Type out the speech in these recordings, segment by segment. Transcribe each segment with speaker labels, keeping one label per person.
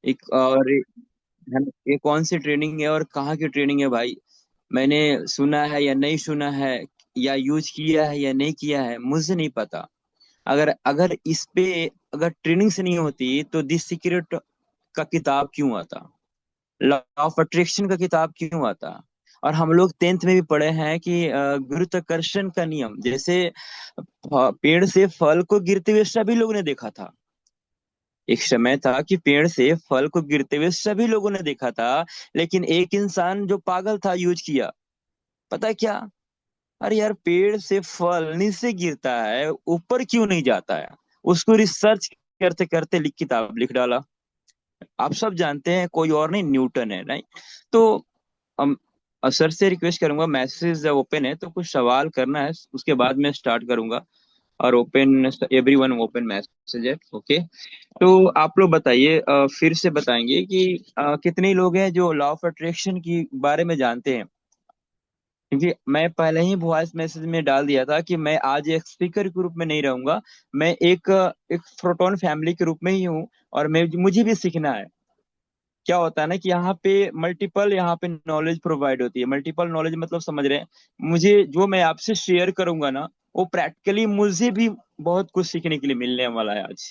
Speaker 1: एक और ये कौन सी ट्रेनिंग है और कहाँ की ट्रेनिंग है भाई? मैंने सुना है या नहीं सुना है, या यूज किया है या नहीं किया है, मुझे नहीं पता। अगर अगर इस पे अगर ट्रेनिंग से नहीं होती तो दिस सीक्रेट का किताब क्यों आता? लॉ ऑफ अट्रैक्शन का किताब क्यों आता? और हम लोग टेंथ में भी पढ़े हैं कि गुरुत्वाकर्षण का नियम, जैसे पेड़ से फल को गिरते हुए सभी लोगों ने देखा था। एक समय था कि पेड़ से फल को गिरते हुए सभी लोगों ने देखा था, लेकिन एक इंसान जो पागल था यूज किया। पता है क्या? अरे यार, पेड़ से फल नीचे गिरता है, ऊपर क्यों नहीं जाता है? उसको रिसर्च करते करते किताब लिख डाला। आप सब जानते हैं, कोई और नहीं, न्यूटन है, नहीं? तो हम सर से रिक्वेस्ट करूंगा, मैसेज ओपन है तो कुछ सवाल करना है, उसके बाद मैं स्टार्ट करूंगा। और ओपन, एवरीवन ओपन मैसेज है, ओके? तो आप लोग बताइए, फिर से बताएंगे कि कितने लोग हैं जो लॉ ऑफ अट्रैक्शन की बारे में जानते हैं? क्योंकि मैं पहले ही वॉइस मैसेज में डाल दिया था कि मैं आज एक स्पीकर के रूप में नहीं रहूंगा। मैं एक प्रोटॉन फैमिली के रूप में ही हूँ, और मैं मुझे भी सीखना है। क्या होता है ना कि यहाँ पे नॉलेज प्रोवाइड होती है। मल्टीपल नॉलेज मतलब, समझ रहे हैं? मुझे जो मैं आपसे शेयर करूंगा ना, वो प्रैक्टिकली मुझे भी बहुत कुछ सीखने के लिए मिलने वाला है आज।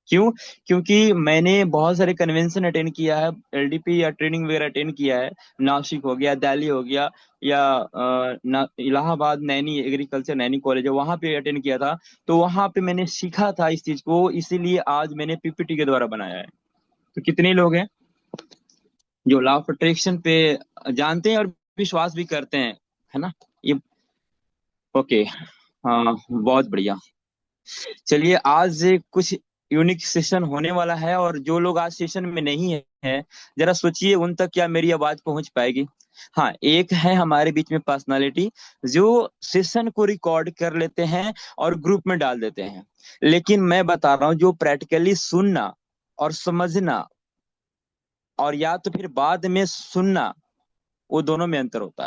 Speaker 1: क्यों? क्योंकि मैंने बहुत सारे कन्वेंशन अटेंड किया है, एलडीपी या ट्रेनिंग वगैरह अटेंड किया है। नासिक हो गया, दिल्ली हो गया, या इलाहाबाद नैनी एग्रीकल्चर नैनी कॉलेज है, वहां पे अटेंड किया था। तो वहां पे मैंने सीखा था इस चीज को, इसीलिए आज मैंने पीपीटी के द्वारा बनाया है। तो कितने लोग हैं जो लॉ ऑफ अट्रैक्शन पे जानते हैं और विश्वास भी करते हैं, है ना? ये ओके। हाँ, बहुत बढ़िया। चलिए, आज कुछ यूनिक सेशन होने वाला है, और जो लोग आज सेशन में नहीं है, जरा सोचिए उन तक क्या मेरी आवाज पहुंच पाएगी? हाँ, एक है हमारे बीच में पर्सनालिटी जो सेशन को रिकॉर्ड कर लेते हैं और ग्रुप में डाल देते हैं। लेकिन मैं बता रहा हूँ, जो प्रैक्टिकली सुनना और समझना, और या तो फिर बाद में सुनना, वो दोनों में अंतर होता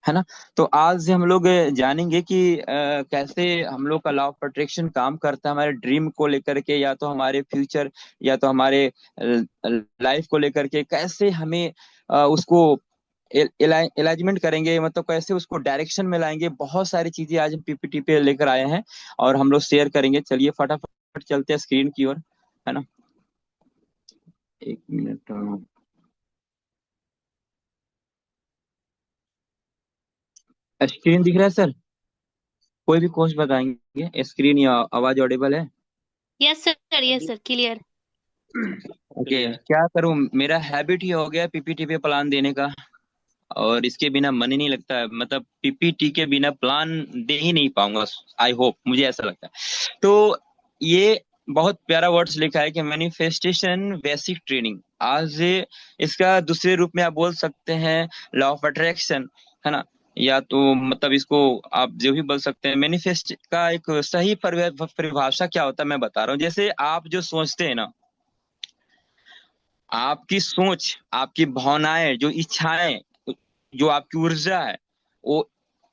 Speaker 1: है ना? तो आज हम लोग जानेंगे कि कैसे हम लोग का लॉ ऑफ अट्रैक्शन काम करता है, हमारे ड्रीम को लेकर के, या तो हमारे फ्यूचर, या तो हमारे लाइफ को लेकर के, कैसे हमें उसको एलाइजमेंट करेंगे, मतलब कैसे उसको डायरेक्शन में लाएंगे। बहुत सारी चीजें आज हम पीपीटी पे लेकर आए हैं, और हम लोग शेयर करेंगे। चलिए फटाफट चलते हैं स्क्रीन की ओर, है ना? एक मिनट। स्क्रीन दिख रहा है सर? कोई भी क्वेश्चन बताएंगे, स्क्रीन या आवाज ऑडिबल है?
Speaker 2: Yes sir, yes sir, clear.
Speaker 1: Okay, क्या करूं, मेरा हैबिट ही हो गया पीपीटी पे प्लान देने का, और इसके बिना मन ही नहीं लगता है। मतलब पीपीटी के बिना प्लान दे ही नहीं पाऊंगा, आई होप, मुझे ऐसा लगता है। तो ये बहुत प्यारा वर्ड्स लिखा है कि मैनिफेस्टेशन बेसिक ट्रेनिंग। आज इसका दूसरे रूप में आप बोल सकते हैं लॉ ऑफ अट्रैक्शन, है ना? या तो मतलब इसको आप जो भी बोल सकते हैं। मैनिफेस्ट का एक सही परिभाषा क्या होता है, मैं बता रहा हूँ। जैसे आप जो सोचते हैं ना, आपकी सोच, आपकी भावनाएं, जो इच्छाएं, जो आपकी ऊर्जा है, वो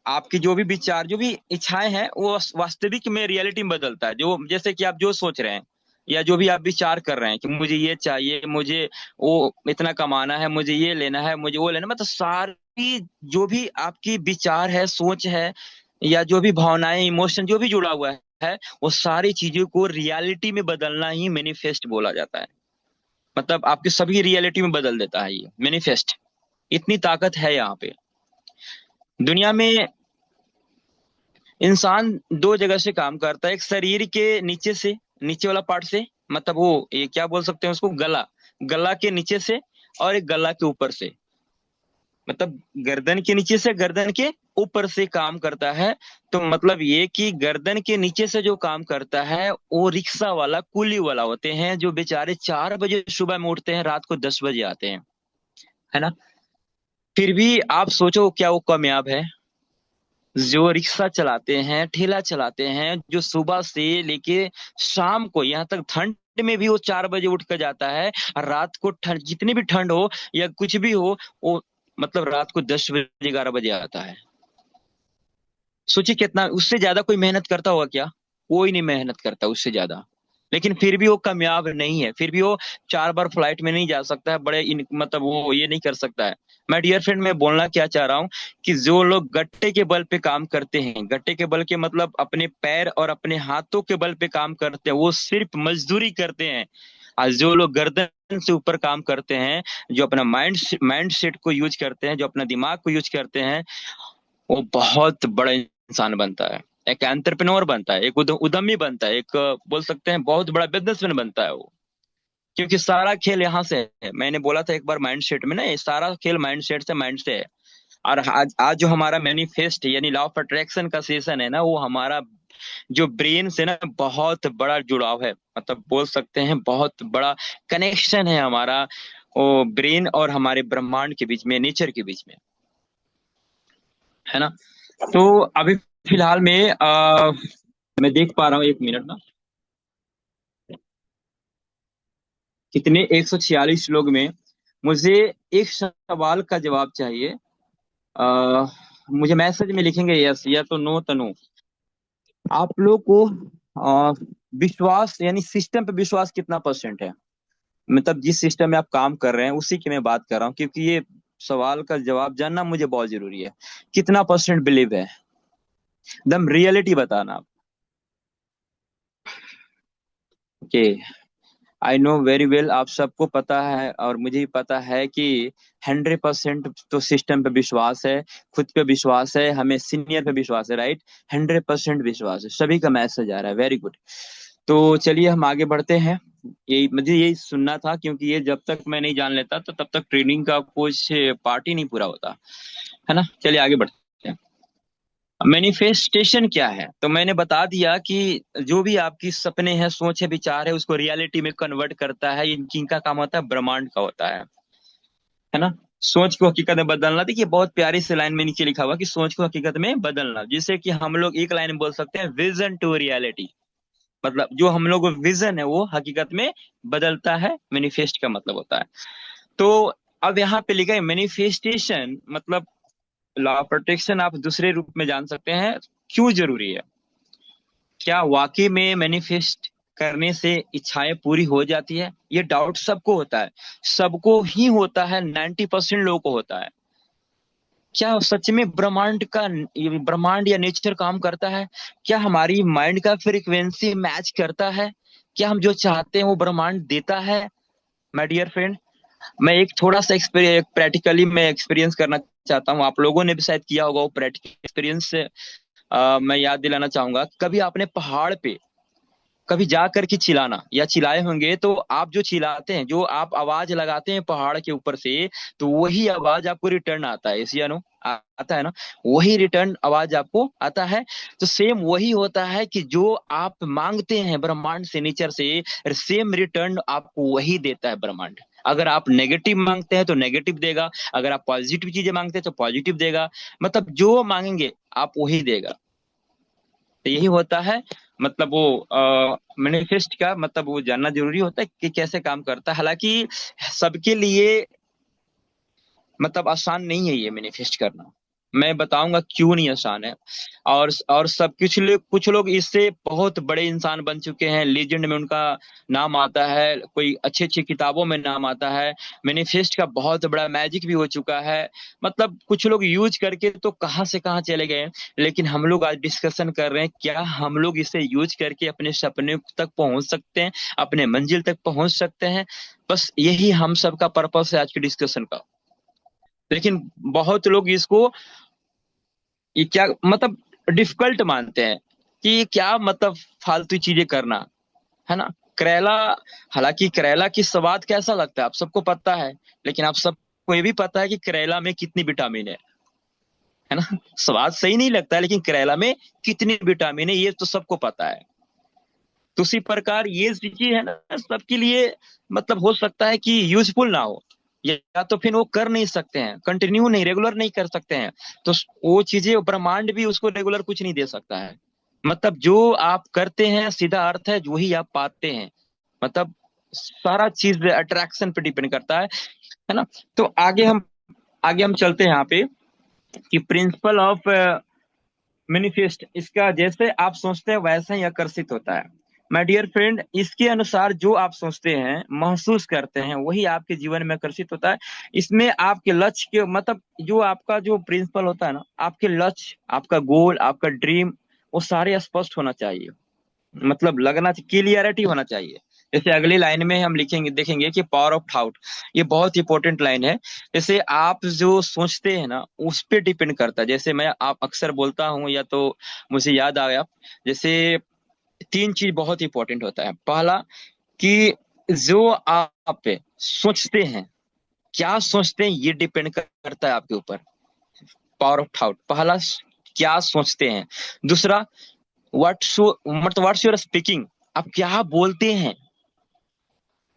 Speaker 1: आपकी जो भी विचार, जो भी इच्छाएं हैं, वो वास्तविक में रियलिटी में बदलता है। जो जैसे कि आप जो सोच रहे हैं, या जो भी आप विचार कर रहे हैं कि मुझे ये चाहिए, मुझे वो इतना कमाना है, मुझे ये लेना है, मुझे वो लेना, मतलब सारी जो भी आपकी विचार है, सोच है, या जो भी भावनाएं, इमोशन जो भी जुड़ा हुआ है, वो सारी चीजों को रियलिटी में बदलना ही मैनिफेस्ट बोला जाता है। मतलब आपकी सभी रियलिटी में बदल देता है ये मैनिफेस्ट। इतनी ताकत है यहाँ पे। दुनिया में इंसान दो जगह से काम करता है, एक शरीर के नीचे से, नीचे वाला पार्ट से, मतलब वो ये क्या बोल सकते हैं उसको, गला, गला के नीचे से, और एक गला के ऊपर से, मतलब गर्दन के नीचे से, गर्दन के ऊपर से काम करता है। तो मतलब ये कि गर्दन के नीचे से जो काम करता है, वो रिक्शा वाला, कुली वाला होते हैं, जो बेचारे 4 बजे सुबह में उठते हैं, रात को 10 बजे आते हैं, है ना? फिर भी आप सोचो, क्या वो कामयाब है? जो रिक्शा चलाते हैं, ठेला चलाते हैं, जो सुबह से लेके शाम को, यहाँ तक ठंड में भी वो 4 बजे उठ कर जाता है, और रात को ठंड, जितनी भी ठंड हो या कुछ भी हो, वो मतलब रात को 10 बजे, 11 बजे आता है। सोचिए कितना उससे ज्यादा कोई मेहनत करता होगा क्या? कोई नहीं मेहनत करता उससे ज्यादा। लेकिन फिर भी वो कामयाब नहीं है, फिर भी वो 4 बार फ्लाइट में नहीं जा सकता है, मतलब वो ये नहीं कर सकता है। मैं डियर फ्रेंड, मैं बोलना क्या चाह रहा हूँ कि जो लोग गट्टे के बल पे काम करते हैं, गट्टे के बल के मतलब अपने पैर और अपने हाथों के बल पे काम करते हैं, वो सिर्फ मजदूरी करते हैं। आज जो लोग गर्दन से ऊपर काम करते हैं, जो अपना माइंड सेट को यूज करते हैं, जो अपना दिमाग को यूज करते हैं, वो बहुत बड़ा इंसान बनता है। एक एंटरप्रेन्योर बनता है, एक उद्यमी बनता है, एक बोल सकते हैं बहुत बड़ा बिजनेसमैन बनता है वो। क्योंकि सारा खेल यहाँ से है। मैंने बोला था एक बार माइंड सेट में ना, ये सारा खेल माइंड सेट से, माइंड से है। और आज आज जो हमारा मैनिफेस्ट यानी लॉ ऑफ अट्रैक्शन का सेशन है ना, वो हमारा जो ब्रेन से ना बहुत बड़ा जुड़ाव है, मतलब बोल सकते हैं बहुत बड़ा कनेक्शन है हमारा, वो ब्रेन और हमारे ब्रह्मांड के बीच में, नेचर के बीच में, है ना। तो अभी फिलहाल में मैं देख पा रहा हूँ, एक मिनट ना, कितने 146 लोग में मुझे एक सवाल का जवाब चाहिए। आ, मुझे मैसेज में लिखेंगे यस या तो नो तनु। आप लोग को आ, विश्वास यानी सिस्टम पे विश्वास कितना परसेंट है? मतलब जिस सिस्टम में आप काम कर रहे हैं उसी की मैं बात कर रहा हूँ, क्योंकि ये सवाल का जवाब जानना मुझे बहुत जरूरी है। कितना परसेंट बिलीव है? एकदम रियलिटी बताना आप। Okay, I know very well, आप सबको पता है और मुझे भी पता है कि 100% तो सिस्टम पे विश्वास है, खुद पे विश्वास है, हमें सीनियर पे विश्वास है, राइट। 100% विश्वास है, सभी का मैसेज आ रहा है, वेरी गुड। तो चलिए हम आगे बढ़ते हैं। यही मुझे यही सुनना था, क्योंकि ये जब तक मैं नहीं जान लेता तो तब तक ट्रेनिंग का कुछ पार्ट ही नहीं पूरा होता, है ना। चलिए आगे बढ़ते हैं। मैनिफेस्टेशन क्या है, तो मैंने बता दिया कि जो भी आपकी सपने हैं, सोच है, विचार है, उसको रियलिटी में कन्वर्ट करता है। इनका काम होता है, ब्रह्मांड का होता है ना। सोच को हकीकत में बदलना, देखिए बहुत प्यारी सी लाइन में नीचे लिखा हुआ कि सोच को हकीकत में बदलना, जिसे कि हम लोग एक लाइन में बोल सकते हैं, विजन टू रियलिटी। मतलब जो हम लोग विजन है वो हकीकत में बदलता है, मैनिफेस्ट का मतलब होता है। तो अब यहाँ पे लिखा है मैनिफेस्टेशन मतलब लॉ ऑफ प्रोटेक्शन, आप दूसरे रूप में जान सकते हैं। क्यों जरूरी है? क्या वाकई में मैनिफेस्ट करने से इच्छाएं पूरी हो जाती है? ये डाउट सबको होता है, सबको ही होता है, 90% लोगों को होता है। क्या सच में ब्रह्मांड या नेचर काम करता है? क्या हमारी माइंड का फ्रीक्वेंसी मैच करता है? क्या हम जो चाहते हैं वो ब्रह्मांड देता है? माय डियर फ्रेंड, मैं एक थोड़ा सा प्रैक्टिकली मैं एक्सपीरियंस करना चाहता हूँ। आप लोगों ने भी शायद किया होगा वो प्रैक्टिकल एक्सपीरियंस से। मैं याद दिलाना चाहूंगा, कभी आपने पहाड़ पे कभी जा करके चिल्लाना या चिल्लाए होंगे, तो आप जो चिल्लाते हैं, जो आप आवाज लगाते हैं पहाड़ के ऊपर से, तो वही आवाज आपको रिटर्न आता है, इसी नो आता है ना, वही रिटर्न आवाज आपको आता है। तो सेम वही होता है कि जो आप मांगते हैं ब्रह्मांड से, नेचर से, सेम रिटर्न आपको वही देता है ब्रह्मांड। अगर आप नेगेटिव मांगते हैं तो नेगेटिव देगा, अगर आप पॉजिटिव चीजें मांगते हैं तो पॉजिटिव देगा। मतलब जो मांगेंगे आप वही देगा। तो यही होता है, मतलब वो मैनिफेस्ट का मतलब वो जानना जरूरी होता है कि कैसे काम करता है। हालांकि सबके लिए मतलब आसान नहीं है ये मैनिफेस्ट करना। मैं बताऊंगा क्यों नहीं आसान है। और सब कुछ लोग इससे बहुत बड़े इंसान बन चुके हैं, लीजेंड में उनका नाम आता है, कोई अच्छी अच्छी किताबों में नाम आता है। मैनिफेस्ट का बहुत बड़ा मैजिक भी हो चुका है। मतलब कुछ लोग यूज करके तो कहाँ से कहाँ चले गए। लेकिन हम लोग आज डिस्कशन कर रहे हैं, क्या हम लोग इसे यूज करके अपने सपने तक पहुंच सकते हैं, अपने मंजिल तक पहुंच सकते हैं। बस यही हम सबका पर्पस है आज के डिस्कशन का। लेकिन बहुत लोग इसको ये क्या मतलब डिफिकल्ट मानते हैं कि ये क्या मतलब फालतू चीजें करना, है ना। करेला, हालांकि करेला की स्वाद कैसा लगता है आप सबको पता है। लेकिन आप सबको ये भी पता है कि करेला में कितनी विटामिन है ना। स्वाद सही नहीं लगता है, लेकिन करेला में कितनी विटामिन है ये तो सबको पता है। तो उसी प्रकार ये चीज है ना, सबके लिए मतलब हो सकता है कि यूजफुल ना हो, या तो फिर वो कर नहीं सकते हैं, कंटिन्यू नहीं, रेगुलर नहीं कर सकते हैं। तो वो चीजें ब्रह्मांड भी उसको रेगुलर कुछ नहीं दे सकता है। मतलब जो आप करते हैं सीधा अर्थ है वही आप पाते हैं। मतलब सारा चीज अट्रैक्शन पे डिपेंड करता है ना। तो आगे हम चलते हैं यहाँ पे कि प्रिंसिपल ऑफ मैनिफेस्ट, इसका जैसे आप सोचते हैं वैसा ही आकर्षित होता है। माय डियर फ्रेंड, इसके अनुसार जो आप सोचते हैं, महसूस करते हैं, वही आपके जीवन में आकर्षित होता है। इसमें आपके लक्ष्य के मतलब जो आपका जो प्रिंसिपल होता है ना, आपके लक्ष्य, आपका गोल, आपका ड्रीम, वो सारे स्पष्ट होना चाहिए। मतलब लगना चाहिए, क्लियरिटी होना चाहिए। जैसे अगली लाइन में हम लिखेंगे, देखेंगे कि पावर ऑफ थाउट, ये बहुत इंपॉर्टेंट लाइन है। जैसे आप जो सोचते हैं ना, उस पे डिपेंड करता है। जैसे मैं आप अक्सर बोलता हूँ, या तो मुझे याद आ गया, जैसे तीन चीज बहुत इंपॉर्टेंट होता है। पहला कि जो आप सोचते हैं, क्या सोचते हैं, ये डिपेंड करता है आपके ऊपर। पावर ऑफ थाउट, पहला क्या सोचते हैं। दूसरा, व्हाट्स योर स्पीकिंग, आप क्या बोलते हैं।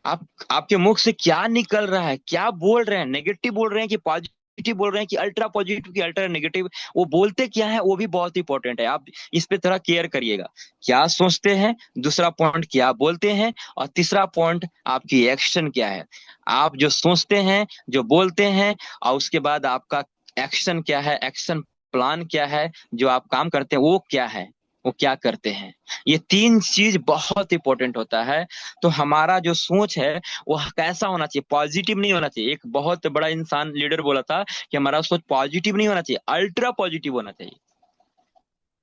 Speaker 1: आप आपके मुख से क्या निकल रहा है, क्या बोल रहे हैं, नेगेटिव बोल रहे हैं कि पॉजिटिव बोल रहे हैं, कि अल्ट्रा पॉजिटिव कि अल्ट्रा नेगेटिव, वो बोलते क्या है, वो भी बहुत इंपॉर्टेंट है। आप इस पे थोड़ा केयर करिएगा। क्या सोचते हैं, दूसरा पॉइंट क्या बोलते हैं, और तीसरा पॉइंट आपकी एक्शन क्या है। आप जो सोचते हैं, जो बोलते हैं, और उसके बाद आपका एक्शन क्या है, एक्शन प्लान क्या है, जो आप काम करते हैं वो क्या है, वो क्या करते हैं। ये तीन चीज बहुत इंपॉर्टेंट होता है। तो हमारा जो सोच है वो कैसा होना चाहिए, पॉजिटिव नहीं होना चाहिए। एक बहुत बड़ा इंसान लीडर बोला था कि हमारा सोच पॉजिटिव नहीं होना चाहिए, अल्ट्रा पॉजिटिव होना चाहिए,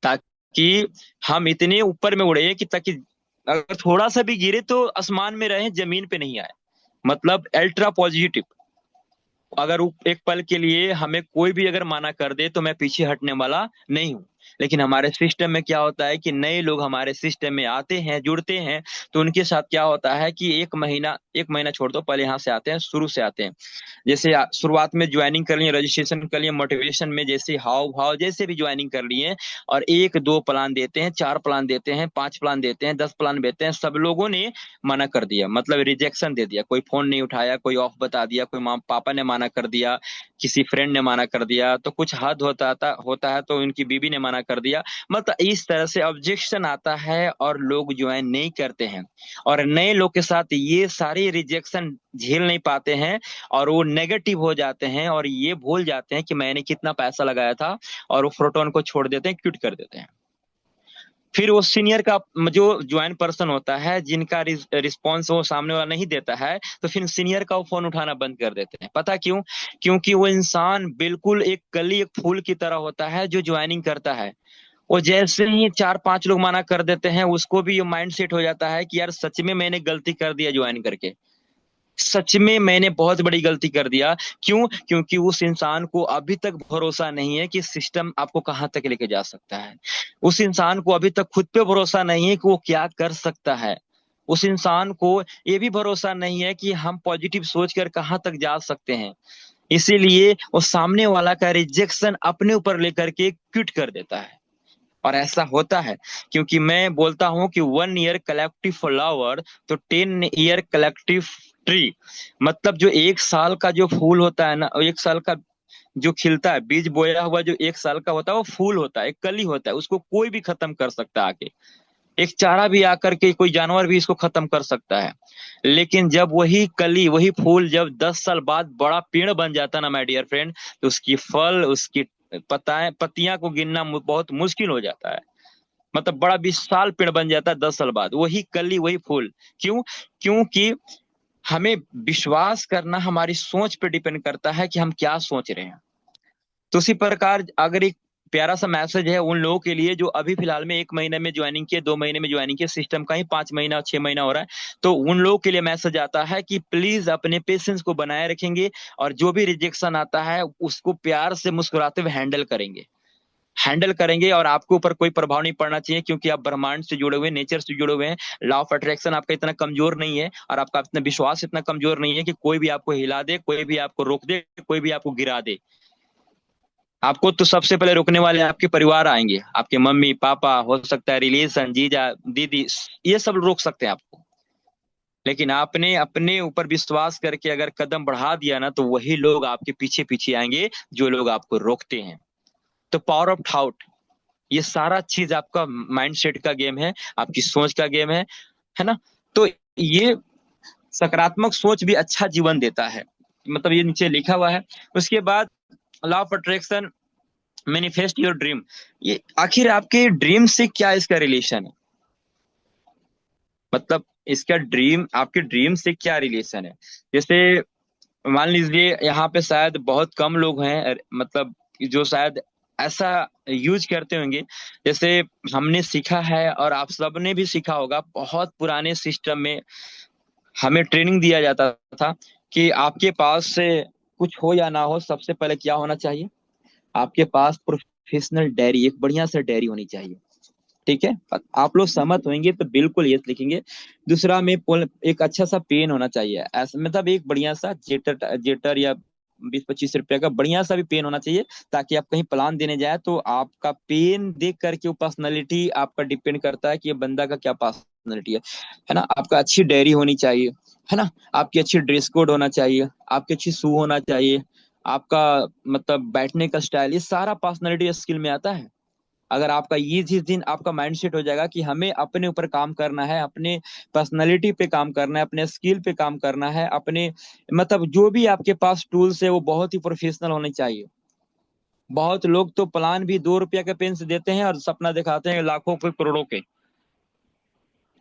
Speaker 1: ताकि हम इतने ऊपर में उड़े कि ताकि अगर थोड़ा सा भी गिरे तो आसमान में रहे, जमीन पे नहीं आए। मतलब अल्ट्रा पॉजिटिव। अगर एक पल के लिए हमें कोई भी अगर मना कर दे तो मैं पीछे हटने वाला नहीं हूँ। लेकिन हमारे सिस्टम में क्या होता है कि नए लोग हमारे सिस्टम में आते हैं, जुड़ते हैं, तो उनके साथ क्या होता है कि एक महीना छोड़ दो, पहले यहाँ से आते हैं, शुरू से आते हैं। जैसे शुरुआत में ज्वाइनिंग कर लिए, रजिस्ट्रेशन कर लिए, मोटिवेशन में जैसे हाव भाव जैसे भी ज्वाइनिंग कर लिए, और एक दो प्लान देते हैं, चार प्लान देते हैं, पांच प्लान देते हैं, 10 प्लान देते हैं, सब लोगों ने मना कर दिया, मतलब रिजेक्शन दे दिया। कोई फोन नहीं उठाया, कोई ऑफ बता दिया, कोई माँ पापा ने मना कर दिया, किसी फ्रेंड ने मना कर दिया, तो कुछ हद होता है तो उनकी बीवी ने मना कर दिया। मतलब इस तरह से ऑब्जेक्शन आता है और लोग ज्वाइन नहीं करते हैं। और नए लोग के साथ ये सारे रिजेक्शन झेल नहीं पाते हैं, और वो नेगेटिव हो जाते हैं, और ये भूल जाते हैं कि मैंने कितना पैसा लगाया था, और वो प्रोटोन को छोड़ देते हैं, क्विट कर देते हैं। फिर वो सीनियर का जो ज्वाइन पर्सन होता है, जिनका रिस्पॉन्स वो सामने वाला नहीं देता है, तो फिर सीनियर का वो फोन उठाना बंद कर देते हैं। पता क्यों? क्योंकि वो इंसान बिल्कुल एक कली, एक फूल की तरह होता है जो ज्वाइनिंग करता है। वो जैसे ही चार पांच लोग मना कर देते हैं, उसको भी ये माइंड सेट हो जाता है कि यार सच में मैंने गलती कर दिया ज्वाइन करके, सच में मैंने बहुत बड़ी गलती कर दिया। क्यों? क्योंकि उस इंसान को अभी तक भरोसा नहीं है कि सिस्टम आपको कहाँ तक लेके जा सकता है। उस इंसान को अभी तक खुद पे भरोसा नहीं है कि वो क्या कर सकता है। उस इंसान को ये भी भरोसा नहीं है कि हम पॉजिटिव सोच कर कहाँ तक जा सकते हैं। इसीलिए वो सामने वाला का रिजेक्शन अपने ऊपर लेकर के क्विट कर देता है। और ऐसा होता है, क्योंकि मैं बोलता हूं कि 1 ईयर कलेक्टिव फ्लावर, तो 10 ईयर कलेक्टिव ट्री। मतलब जो एक साल का जो फूल होता है ना, एक साल का जो खिलता है, बीज बोया हुआ जो एक साल का होता है, वो फूल होता है, एक कली होता है, उसको कोई भी खत्म कर सकता है आके। एक चारा भी आकर के कोई जानवर भी इसको खत्म कर सकता है। लेकिन जब वही कली, वही फूल जब 10 साल बाद बड़ा पेड़ बन जाता है ना माय डियर फ्रेंड, तो उसकी फल, उसकी पत्तियां को गिनना बहुत मुश्किल हो जाता है। मतलब बड़ा विशाल पेड़ बन जाता है 10 साल बाद, वही कली, वही फूल। क्यों? क्योंकि हमें विश्वास करना हमारी सोच पे डिपेंड करता है कि हम क्या सोच रहे हैं। तो उसी प्रकार अगर एक प्यारा सा मैसेज है उन लोगों के लिए जो अभी फिलहाल में 1 महीने में ज्वाइनिंग किए, 2 महीने में ज्वाइनिंग किए, सिस्टम का ही 5 महीना 6 महीना हो रहा है, तो उन लोगों के लिए मैसेज आता है कि प्लीज अपने पेशेंस को बनाए रखेंगे, और जो भी रिजेक्शन आता है उसको प्यार से मुस्कुराते हुए हैंडल करेंगे, और आपके ऊपर कोई प्रभाव नहीं पड़ना चाहिए, क्योंकि आप ब्रह्मांड से जुड़े हुए हैं, नेचर से जुड़े हुए हैं। लॉ ऑफ अट्रैक्शन आपका इतना कमजोर नहीं है, और आपका इतना विश्वास इतना कमजोर नहीं है कि कोई भी आपको हिला दे, कोई भी आपको रोक दे, कोई भी आपको गिरा दे। आपको तो सबसे पहले रोकने वाले आपके परिवार आएंगे, आपके मम्मी पापा, हो सकता है रिलेशन, जीजा दीदी, ये सब रोक सकते हैं आपको। लेकिन आपने अपने ऊपर विश्वास करके अगर कदम बढ़ा दिया ना, तो वही लोग आपके पीछे पीछे आएंगे जो लोग आपको रोकते हैं। तो पावर ऑफ थाउट, ये सारा चीज आपका माइंड सेट का गेम है, आपकी सोच का गेम है ना। तो ये सकारात्मक सोच भी अच्छा जीवन देता है, मतलब ये नीचे लिखा हुआ है। उसके बाद law of attraction, manifest your dream. ये आखिर आपके ड्रीम से क्या इसका रिलेशन है? मतलब इसका ड्रीम, आपके ड्रीम से क्या रिलेशन है? जैसे मान लीजिए यहाँ पे शायद बहुत कम लोग हैं, मतलब जो शायद ऐसा यूज करते होंगे। जैसे हमने सीखा है और आप सबने भी सीखा होगा, बहुत पुराने सिस्टम में हमें ट्रेनिंग दिया जाता था कि आपके पास से कुछ हो या ना हो, सबसे पहले क्या होना चाहिए? आपके पास प्रोफेशनल डायरी, एक बढ़िया सा डायरी होनी चाहिए। ठीक है, आप लोग सहमत होंगे तो बिल्कुल यस लिखेंगे। दूसरा में एक अच्छा सा पेन होना चाहिए, ऐसा मतलब एक बढ़िया सा जेटर जेटर या 20-25 रुपए का बढ़िया सा भी पेन होना चाहिए, ताकि आप कहीं प्लान देने जाए तो आपका पेन देख करके वो पर्सनैलिटी आपका डिपेंड करता है कि ये बंदा का क्या पर्सनैलिटी है ना। आपका अच्छी डायरी होनी चाहिए, है ना। आपकी अच्छी ड्रेस कोड होना चाहिए, आपकी अच्छी शू होना चाहिए, आपका मतलब बैठने का स्टाइल, ये सारा पर्सनैलिटी स्किल में आता है। अगर आपका ये जिस दिन आपका माइंड सेट हो जाएगा कि हमें अपने ऊपर काम करना है, अपने पर्सनालिटी पे काम करना है, अपने स्किल पे काम करना है, अपने मतलब जो भी आपके पास टूल्स है वो बहुत ही प्रोफेशनल होने चाहिए। बहुत लोग तो प्लान भी 2 रुपया के पेन से देते हैं और सपना दिखाते हैं लाखों के करोड़ों के।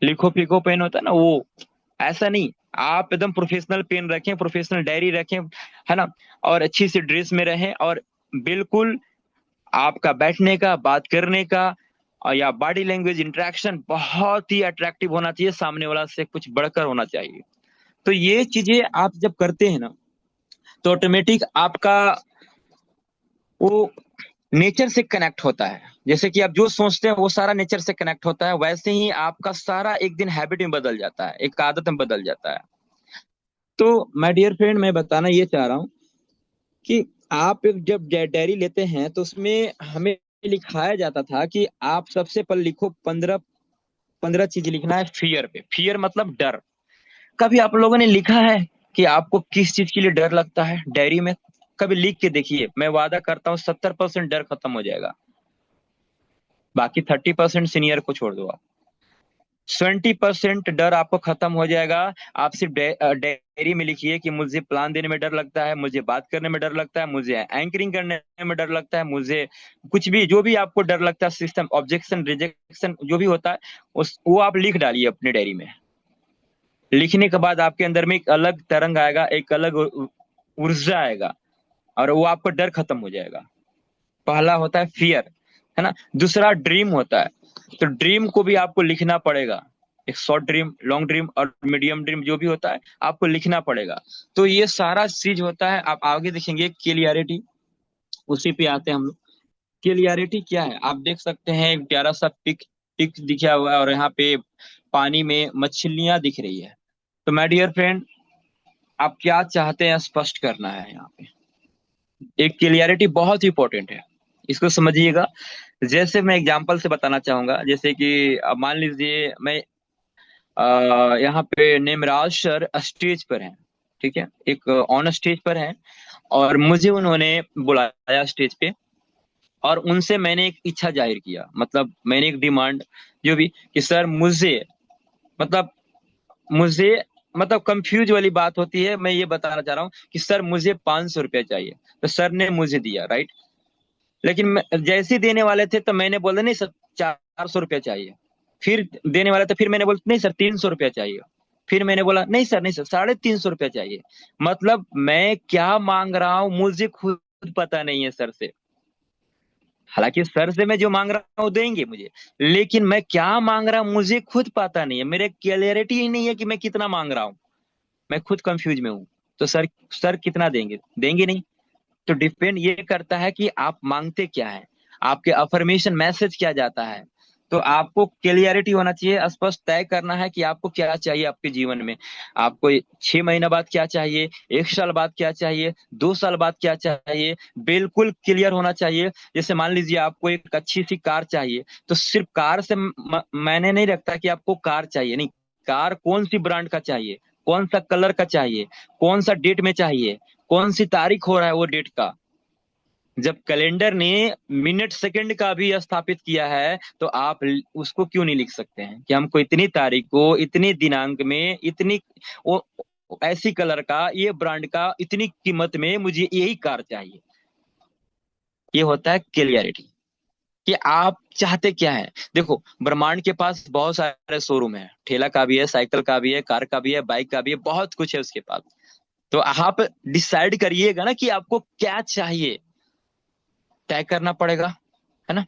Speaker 1: लिखो पिको पेन होता है ना वो, ऐसा नहीं। आप एकदम प्रोफेशनल पेन रखें, प्रोफेशनल डायरी रखें, है ना। और अच्छी सी ड्रेस में रहें, और बिल्कुल आपका बैठने का, बात करने का और या बॉडी लैंग्वेज इंटरेक्शन बहुत ही अट्रैक्टिव होना चाहिए, सामने वाला से कुछ बढ़कर होना चाहिए। तो ये चीजें आप जब करते हैं ना, तो ऑटोमेटिक आपका वो नेचर से कनेक्ट होता है। जैसे कि आप जो सोचते हैं वो सारा नेचर से कनेक्ट होता है, वैसे ही आपका सारा एक दिन हैबिट में बदल जाता है, एक आदत में बदल जाता है। तो माय डियर फ्रेंड, मैं बताना ये चाह रहा हूँ कि आप एक जब डायरी लेते हैं तो उसमें हमें लिखाया जाता था कि आप सबसे पहले लिखो 15 चीज लिखना है फियर पे। फियर मतलब डर। कभी आप लोगों ने लिखा है कि आपको किस चीज के लिए डर लगता है डायरी में? कभी लिख के देखिए, मैं वादा करता हूँ 70% डर खत्म हो जाएगा। बाकी 30% सीनियर को छोड़ दो आप। 20% डर आपको खत्म हो जाएगा। आप सिर्फ डायरी में लिखिए कि मुझे प्लान देने में डर लगता है, मुझे बात करने में डर लगता है, मुझे एंकरिंग करने में डर लगता है, मुझे कुछ भी जो भी आपको डर लगता है, सिस्टम ऑब्जेक्शन रिजेक्शन जो भी होता है, उस वो आप लिख डालिए अपने डायरी में। लिखने के बाद आपके अंदर में एक अलग तरंग आएगा, एक अलग ऊर्जा आएगा, और वो आपका डर खत्म हो जाएगा। पहला होता है फियर, है ना। दूसरा ड्रीम होता है। तो ड्रीम को भी आपको लिखना पड़ेगा। एक शॉर्ट ड्रीम, लॉन्ग ड्रीम और मीडियम ड्रीम जो भी होता है, आपको लिखना पड़ेगा। तो ये सारा चीज होता है। आप आगे देखेंगे क्लियरिटी, उसी पे आते हैं हम लोग। क्लियरिटी क्या है? आप देख सकते हैं एक प्यारा सा पिक पिक दिखा हुआ है, और यहाँ पे पानी में मछलियां दिख रही है। तो माय डियर फ्रेंड, आप क्या चाहते हैं स्पष्ट करना है यहाँ पे। एक क्लियरिटी बहुत ही इंपॉर्टेंट है, इसको समझिएगा। जैसे मैं एग्जांपल से बताना चाहूंगा, जैसे कि अब मान लीजिए मैं यहाँ पे नेमराज सर स्टेज पर हैं, ठीक है, एक ऑन स्टेज पर हैं, और मुझे उन्होंने बुलाया स्टेज पे, और उनसे मैंने एक इच्छा जाहिर किया, मतलब मैंने एक डिमांड जो भी, कि सर मतलब मुझे मतलब कंफ्यूज वाली बात होती है, मैं ये बताना चाह रहा हूँ कि सर मुझे 500 रुपया चाहिए। तो सर ने मुझे दिया, राइट। लेकिन जैसे ही देने वाले थे तो मैंने बोला नहीं सर 400 रुपया चाहिए। फिर देने वाला था, फिर मैंने बोला नहीं सर 300 रुपया चाहिए। फिर मैंने बोला नहीं सर, नहीं सर 350 रुपया चाहिए। मतलब मैं क्या मांग रहा हूँ मुझे खुद पता नहीं है सर से। हालांकि सर से मैं जो मांग रहा हूँ देंगे मुझे, लेकिन मैं क्या मांग रहा हूँ मुझे खुद पता नहीं है, मेरे क्लियरिटी ही नहीं है कि मैं कितना मांग रहा हूँ। मैं खुद कंफ्यूज में हूँ। तो सर सर कितना देंगे? देंगे नहीं। तो डिपेंड ये करता है कि आप मांगते क्या है, आपके अफर्मेशन मैसेज क्या जाता है। तो आपको क्लियरिटी होना चाहिए, स्पष्ट तय करना है कि आपको क्या चाहिए आपके जीवन में। आपको 6 महीना बाद क्या चाहिए, 1 साल बाद क्या चाहिए, 2 साल बाद क्या चाहिए, बिल्कुल क्लियर होना चाहिए। जैसे मान लीजिए आपको एक अच्छी सी कार चाहिए, तो सिर्फ कार से मैंने नहीं रखता कि आपको कार चाहिए, नहीं। कार कौन सी ब्रांड का चाहिए, कौन सा कलर का चाहिए, कौन सा डेट में चाहिए, कौन सी तारीख हो रहा है वो डेट का। जब कैलेंडर ने मिनट सेकंड का भी स्थापित किया है, तो आप उसको क्यों नहीं लिख सकते हैं कि हमको इतनी तारीख को, इतनी दिनांक में, इतनी वो ऐसी कलर का, ये ब्रांड का, इतनी कीमत में मुझे यही कार चाहिए। ये होता है क्लियरिटी। कि आप चाहते क्या है। देखो, ब्रह्मांड के पास बहुत सारे शोरूम है, ठेला का भी है, साइकिल का भी है, कार का भी है, बाइक का भी है, बहुत कुछ है उसके पास। तो आप डिसाइड करिएगा ना कि आपको क्या चाहिए, तय करना पड़ेगा, है ना।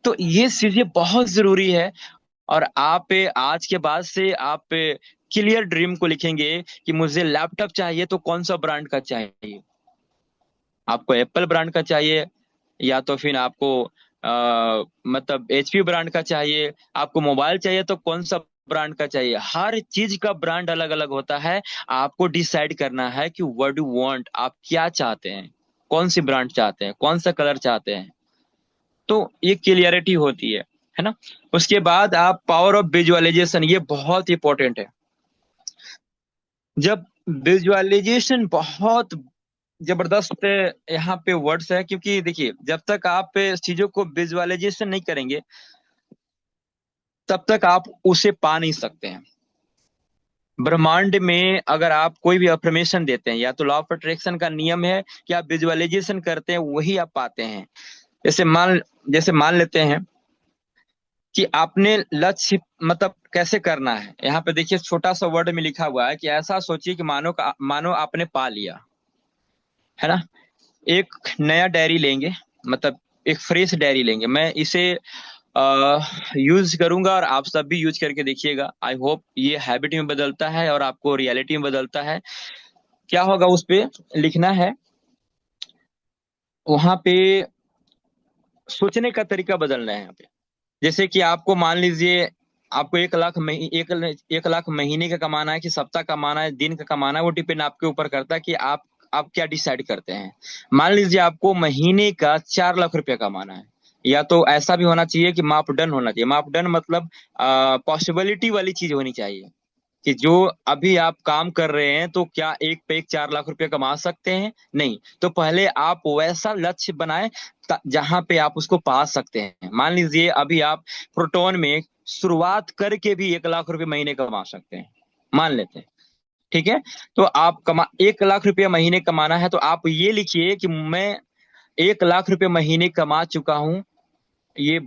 Speaker 1: तो ये चीजें बहुत जरूरी है। और आप आज के बाद से आप क्लियर ड्रीम को लिखेंगे कि मुझे लैपटॉप चाहिए तो कौन सा ब्रांड का चाहिए। आपको एप्पल ब्रांड का चाहिए, या तो फिर आपको मतलब एचपी ब्रांड का चाहिए। आपको मोबाइल चाहिए तो कौन सा ब्रांड का चाहिए। हर चीज का ब्रांड अलग अलग होता है। आपको डिसाइड करना है कि व्हाट डू वांट, आप क्या चाहते हैं, कौन सी ब्रांड चाहते हैं, कौन सा कलर चाहते हैं। तो ये क्लियरिटी होती है ना। उसके बाद आप पावर ऑफ विजुअलाइजेशन, ये बहुत इंपॉर्टेंट है। जब विजुअलाइजेशन बहुत जबरदस्त यहाँ पे वर्ड्स है, क्योंकि देखिए जब तक आप चीजों को विजुअलाइजेशन नहीं करेंगे तब तक आप उसे पा नहीं सकते हैं। ब्रह्मांड में अगर आप कोई भी अफर्मेशन देते हैं, या तो लॉ ऑफ अट्रैक्शन का नियम है कि आप विजुअलाइजेशन करते हैं वही आप पाते हैं। जैसे मान लेते हैं कि आपने लक्ष्य मतलब कैसे करना है। यहाँ पे देखिए छोटा सा वर्ड में लिखा हुआ है कि ऐसा सोचिए कि मानो आपने पा लिया, है ना। एक नया डायरी लेंगे, मतलब एक फ्रेश डायरी लेंगे। मैं इसे यूज करूंगा और आप सब भी यूज करके देखिएगा। आई होप ये हैबिट में बदलता है और आपको रियलिटी में बदलता है। क्या होगा, उस पे लिखना है, वहां पे सोचने का तरीका बदलना है यहाँ पे। जैसे कि आपको मान लीजिए आपको 1 लाख 1 लाख महीने का कमाना है, कि सप्ताह कमाना है, दिन का कमाना है, वो डिपेंड आपके ऊपर करता है कि आप क्या डिसाइड करते हैं। मान लीजिए आपको महीने का 4 लाख रुपया कमाना है, या तो ऐसा भी होना चाहिए कि मापदंड होना चाहिए। मापदंड मतलब पॉसिबिलिटी वाली चीज होनी चाहिए, कि जो अभी आप काम कर रहे हैं तो क्या एक पे एक 4 लाख रुपए कमा सकते हैं, नहीं। तो पहले आप वैसा लक्ष्य बनाएं जहां पे आप उसको पा सकते हैं। मान लीजिए अभी आप प्रोटोन में शुरुआत करके भी 1 लाख रुपए महीने कमा सकते हैं, मान लेते हैं। ठीक है। तो आप 1 लाख रुपया महीने कमाना है, तो आप ये लिखिए कि मैं 1 लाख रुपए महीने कमा चुका हूं। ये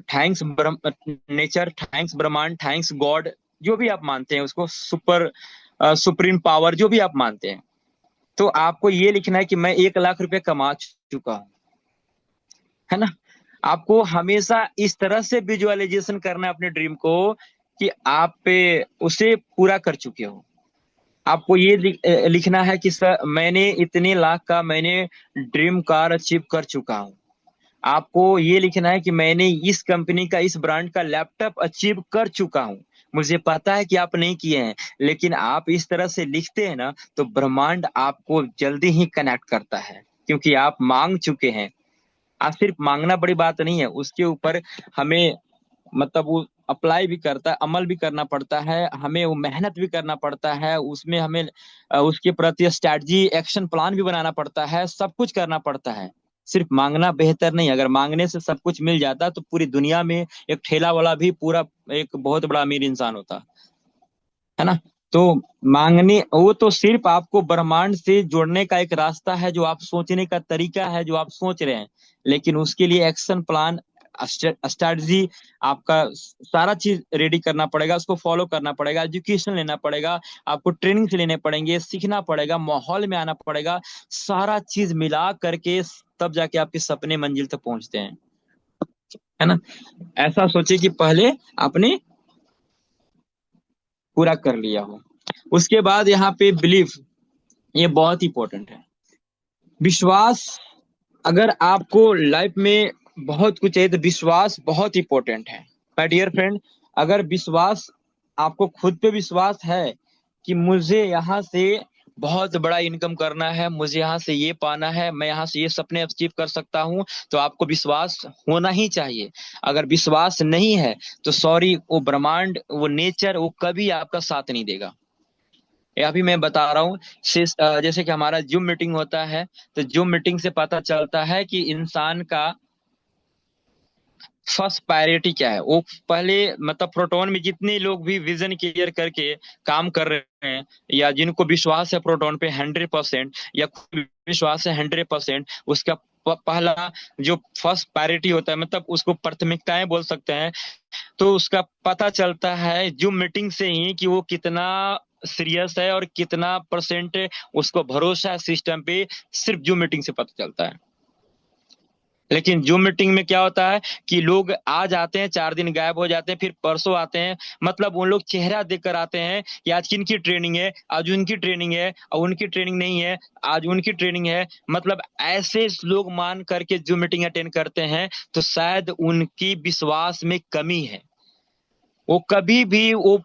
Speaker 1: थैंक्स नेचर, थैंक्स ब्रह्मांड, थैंक्स गॉड, जो भी आप मानते हैं उसको, सुप्रीम पावर, जो भी आप मानते हैं। तो आपको ये लिखना है कि मैं 1 लाख रुपए कमा चुका हूं, है ना। आपको हमेशा इस तरह से विजुअलाइजेशन करना है अपने ड्रीम को कि आप उसे पूरा कर चुके हो। आपको ये लिखना है कि सर मैंने इतने लाख का मैंने ड्रीम कार अचीव कर चुका हूं। आपको ये लिखना है कि मैंने इस कंपनी का, इस ब्रांड का लैपटॉप अचीव कर चुका हूं। मुझे पता है कि आप नहीं किए हैं, लेकिन आप इस तरह से लिखते हैं ना, तो ब्रह्मांड आपको जल्दी ही कनेक्ट करता है, क्योंकि आप मांग चुके हैं। आप सिर्फ मांगना बड़ी बात नहीं है, उसके ऊपर हमें मतलब वो अप्लाई भी करता है, अमल भी करना पड़ता है, हमें वो मेहनत भी करना पड़ता है, उसमें हमें उसके प्रति स्ट्रैटेजी, एक्शन प्लान भी बनाना पड़ता है, सब कुछ करना पड़ता है। सिर्फ मांगना बेहतर नहीं। अगर मांगने से सब कुछ मिल जाता तो पूरी दुनिया में एक ठेला वाला भी पूरा एक बहुत बड़ा अमीर इंसान होता, है ना। तो मांगने, वो तो सिर्फ आपको ब्रह्मांड से जोड़ने का एक रास्ता है, जो आप सोचने का तरीका है, जो आप सोच रहे हैं। लेकिन उसके लिए एक्शन प्लान, स्ट्रैटेजी, आपका सारा चीज रेडी करना पड़ेगा, उसको फॉलो करना पड़ेगा, एजुकेशन लेना पड़ेगा, आपको ट्रेनिंग से लेने पड़ेंगे, सीखना पड़ेगा, माहौल में आना पड़ेगा। सारा चीज मिला करके तब जाके आपके सपने मंजिल तक पहुंचते हैं, है ना। ऐसा सोचिए कि पहले आपने पूरा कर लिया हो। उसके बाद यहाँ पे बिलीफ, ये बहुत इंपॉर्टेंट है। विश्वास, अगर आपको लाइफ में बहुत कुछ चाहिए तो विश्वास बहुत इंपॉर्टेंट है। माय डियर फ्रेंड, अगर विश्वास, आपको खुद पे विश्वास है कि मुझे यहाँ से बहुत बड़ा इनकम करना है, मुझे यहाँ से ये पाना है, मैं यहाँ से ये सपने अचीव कर सकता हूँ, तो आपको विश्वास होना ही चाहिए। अगर विश्वास नहीं है तो सॉरी, वो ब्रह्मांड, वो नेचर, वो कभी आपका साथ नहीं देगा। ये अभी मैं बता रहा हूँ। जैसे कि हमारा जूम मीटिंग होता है, तो जूम मीटिंग से पता चलता है कि इंसान का फर्स्ट प्रायोरिटी क्या है। वो पहले मतलब प्रोटोन में जितने लोग भी विजन क्लियर करके काम कर रहे हैं, या जिनको विश्वास है प्रोटोन पे 100%, या विश्वास है 100%, उसका पहला जो फर्स्ट प्रायोरिटी होता है, मतलब उसको प्राथमिकताएं बोल सकते हैं, तो उसका पता चलता है जूम मीटिंग से ही कि वो कितना सीरियस है और कितना परसेंट उसको भरोसा है सिस्टम पे, सिर्फ जूम मीटिंग से पता चलता है। लेकिन जूम मीटिंग में क्या होता है कि लोग आज आते हैं, 4 दिन गायब हो जाते हैं, फिर परसों आते हैं। मतलब उन लोग चेहरा देखकर आते हैं कि आज किनकी ट्रेनिंग है, आज उनकी ट्रेनिंग है, और उनकी ट्रेनिंग नहीं है, आज उनकी ट्रेनिंग है। मतलब ऐसे लोग मान करके जूम मीटिंग अटेंड करते हैं, तो शायद उनकी विश्वास में कमी है। वो कभी भी वो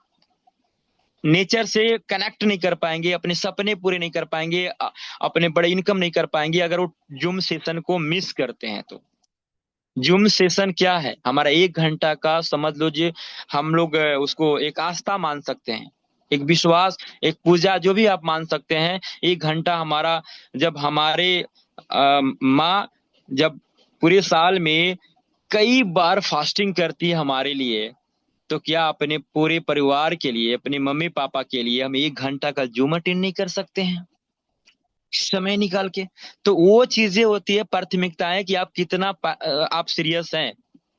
Speaker 1: नेचर से कनेक्ट नहीं कर पाएंगे, अपने सपने पूरे नहीं कर पाएंगे, अपने बड़े इनकम नहीं कर पाएंगे अगर वो जूम सेशन को मिस करते हैं तो। जूम सेशन क्या है? हमारा 1 घंटा का, समझ लो जी, हम लोग उसको एक आस्था मान सकते हैं, एक विश्वास, एक पूजा, जो भी आप मान सकते हैं। 1 घंटा हमारा, जब हमारे माँ जब पूरे साल में कई बार फास्टिंग करती है हमारे लिए, तो क्या अपने पूरे परिवार के लिए, अपने मम्मी पापा के लिए हम 1 घंटा का जूम अटेंड नहीं कर सकते हैं समय निकाल के? तो वो चीजें होती है प्राथमिकताएं कि आप कितना आप सीरियस हैं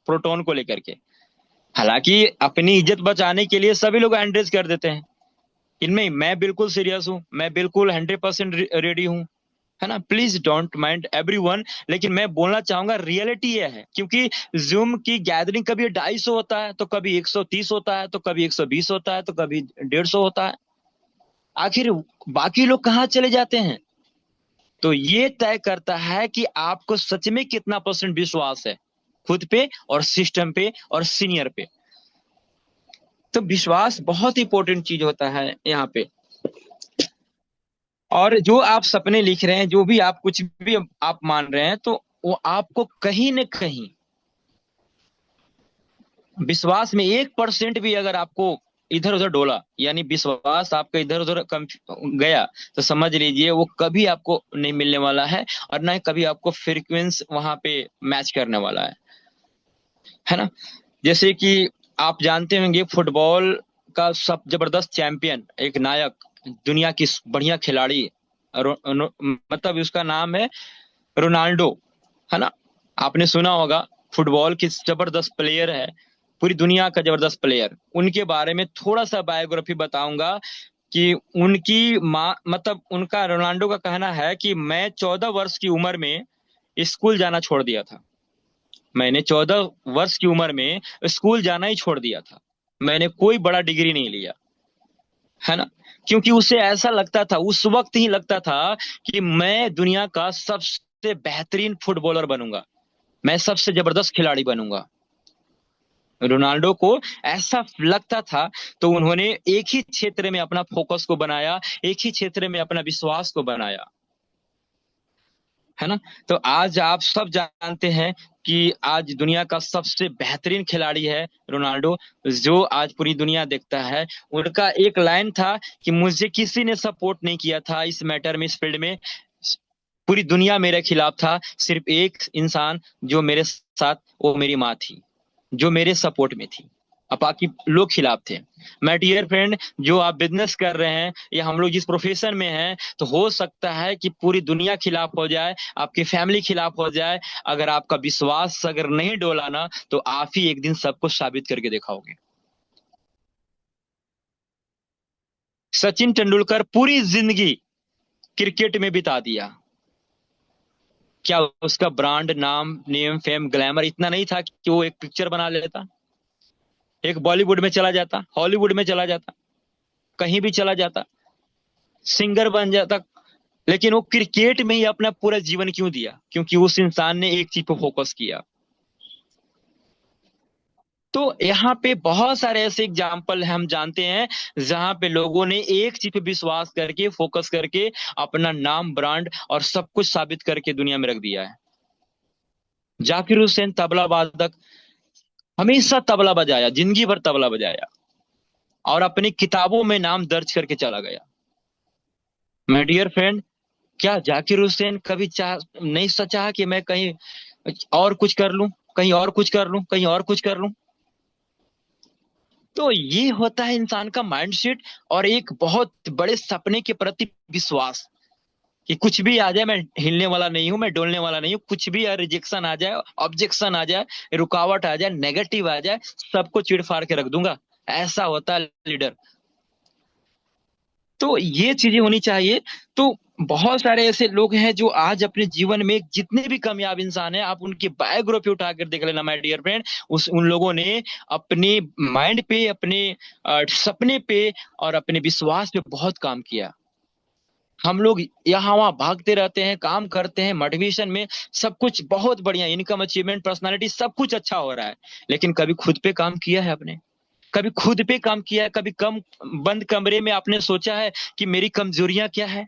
Speaker 1: प्रोटोन को लेकर के। हालांकि अपनी इज्जत बचाने के लिए सभी लोग एंड्रेस कर देते हैं, इनमें मैं बिल्कुल सीरियस हूँ, मैं बिल्कुल 100% रेडी हूँ, है ना? Please don't mind everyone. लेकिन मैं बोलना चाहूंगा रियलिटी ये है, क्योंकि जूम की गैदरिंग कभी 250 होता है, तो कभी 130 होता है, तो कभी 120 होता है, तो कभी 150 होता है। आखिर बाकी लोग कहाँ चले जाते हैं? तो ये तय करता है कि आपको सच में कितना परसेंट विश्वास है खुद पे और सिस्टम पे और सीनियर पे। तो विश्वास बहुत इंपॉर्टेंट चीज होता है यहाँ पे। और जो आप सपने लिख रहे हैं, जो भी आप कुछ भी आप मान रहे हैं, तो वो आपको कहीं न कहीं विश्वास में 1% भी अगर आपको इधर उधर डोला, यानी विश्वास आपका इधर उधर कम गया, तो समझ लीजिए वो कभी आपको नहीं मिलने वाला है, और ना ही कभी आपको फ्रीक्वेंस वहां पे मैच करने वाला है ना? जैसे कि आप जानते होंगे, फुटबॉल का सब जबरदस्त चैंपियन, एक नायक, दुनिया की बढ़िया खिलाड़ी, मतलब उसका नाम है रोनाल्डो, है ना? आपने सुना होगा, फुटबॉल की जबरदस्त प्लेयर है, पूरी दुनिया का जबरदस्त प्लेयर। उनके बारे में थोड़ा सा बायोग्राफी बताऊंगा कि उनकी माँ, मतलब उनका, रोनाल्डो का कहना है कि मैं 14 वर्ष की उम्र में स्कूल जाना छोड़ दिया था। मैंने 14 वर्ष की उम्र में स्कूल जाना ही छोड़ दिया था। मैंने कोई बड़ा डिग्री नहीं लिया, है ना? क्योंकि उसे ऐसा लगता था, उस वक्त ही लगता था कि मैं दुनिया का सबसे बेहतरीन फुटबॉलर बनूंगा, मैं सबसे जबरदस्त खिलाड़ी बनूंगा। रोनाल्डो को ऐसा लगता था। तो उन्होंने एक ही क्षेत्र में अपना फोकस को बनाया, एक ही क्षेत्र में अपना विश्वास को बनाया, है ना? तो आज आप सब जानते हैं कि आज दुनिया का सबसे बेहतरीन खिलाड़ी है रोनाल्डो, जो आज पूरी दुनिया देखता है। उनका एक लाइन था कि मुझे किसी ने सपोर्ट नहीं किया था इस मैटर में, इस फील्ड में, पूरी दुनिया मेरे खिलाफ था, सिर्फ एक इंसान जो मेरे साथ, वो मेरी माँ थी, जो मेरे सपोर्ट में थी, अब बाकी लोग खिलाफ थे। माय डियर फ्रेंड, जो आप बिजनेस कर रहे हैं या हम लोग जिस प्रोफेशन में हैं, तो हो सकता है कि पूरी दुनिया खिलाफ हो जाए, आपकी फैमिली खिलाफ हो जाए, अगर आपका विश्वास अगर नहीं डोला ना, तो आप ही एक दिन सबको साबित करके दिखाओगे। सचिन तेंदुलकर पूरी जिंदगी क्रिकेट में बिता दिया। क्या उसका ब्रांड नाम, नेम, फेम, ग्लैमर इतना नहीं था कि वो एक पिक्चर बना लेता, एक बॉलीवुड में चला जाता, हॉलीवुड में चला जाता, कहीं भी चला जाता, सिंगर बन जाता? लेकिन वो क्रिकेट में ही अपना पूरा जीवन क्यों दिया? क्योंकि उस इंसान ने एक चीज पर फोकस किया। तो यहाँ पे बहुत सारे ऐसे एग्जाम्पल हम जानते हैं, जहां पे लोगों ने एक चीज पे विश्वास करके, फोकस करके, अपना नाम, ब्रांड और सब कुछ साबित करके दुनिया में रख दिया है। जाकिर हुसैन तबला वादक, हमेशा तबला बजाया, जिंदगी भर तबला बजाया, और अपनी किताबों में नाम दर्ज करके चला गया। माय डियर फ्रेंड, क्या जाकिर हुसैन कभी नहीं सोचा कि मैं कहीं और कुछ कर लूं, कहीं और कुछ कर लूं, कहीं और कुछ कर लूं? तो ये होता है इंसान का माइंडसेट, और एक बहुत बड़े सपने के प्रति विश्वास। कि कुछ भी आ जाए मैं हिलने वाला नहीं हूं, मैं डोलने वाला नहीं हूं, कुछ भी रिजेक्शन आ जाए, ऑब्जेक्शन आ जाए, रुकावट आ जाए, नेगेटिव आ जाए, सबको चिड़ फाड़ के रख दूंगा। ऐसा होता है लीडर। तो ये चीजें होनी चाहिए। तो बहुत सारे ऐसे लोग हैं जो आज अपने जीवन में, जितने भी कामयाब इंसान हैं, आप उनकी बायोग्राफी उठाकर देख लेना माय डियर फ्रेंड। उस उन लोगों ने अपने माइंड पे, अपने सपने पे और अपने विश्वास पे बहुत काम किया। हम लोग यहाँ वहां भागते रहते हैं, काम करते हैं, मोटिवेशन में सब कुछ बहुत बढ़िया, इनकम, अचीवमेंट, पर्सनालिटी, सब कुछ अच्छा हो रहा है। लेकिन कभी खुद पे काम किया है आपने? कभी खुद पे काम किया है? कभी कम बंद कमरे में आपने सोचा है कि मेरी कमजोरियां क्या है,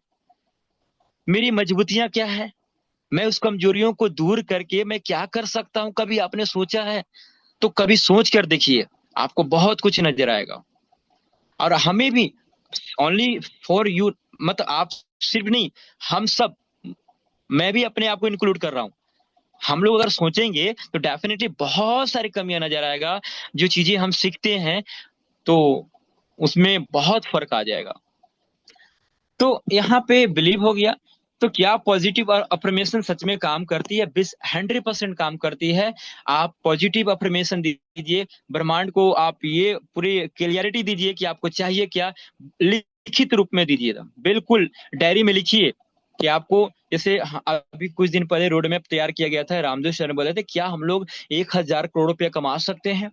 Speaker 1: मेरी मजबूतियां क्या है, मैं उस कमजोरियों को दूर करके मैं क्या कर सकता हूं? कभी आपने सोचा है? तो कभी सोच कर देखिए, आपको बहुत कुछ नजर आएगा। और हमें भी, ओनली फॉर यू, मतलब आप सिर्फ नहीं, हम सब, मैं भी अपने आप को इंक्लूड कर रहा हूँ, हम लोग अगर सोचेंगे तो डेफिनेटली बहुत सारी कमियां नजर आएगा। जो चीजें हम सीखते हैं तो उसमें बहुत फर्क आ जाएगा। तो यहाँ पे बिलीव हो गया। तो क्या पॉजिटिव अफर्मेशन सच में काम करती है? 100% काम करती है। आप पॉजिटिव अफर्मेशन दीजिए ब्रह्मांड को, आप ये पूरी क्लियरिटी दीजिए कि आपको चाहिए क्या, लिखित रूप में दीजिए, बिल्कुल डायरी में लिखिए कि आपको, जैसे अभी कुछ दिन पहले रोड मैप तैयार किया गया था, रामदेव सर ने बोले थे क्या हम लोग 1,000 करोड़ रुपया कमा सकते हैं?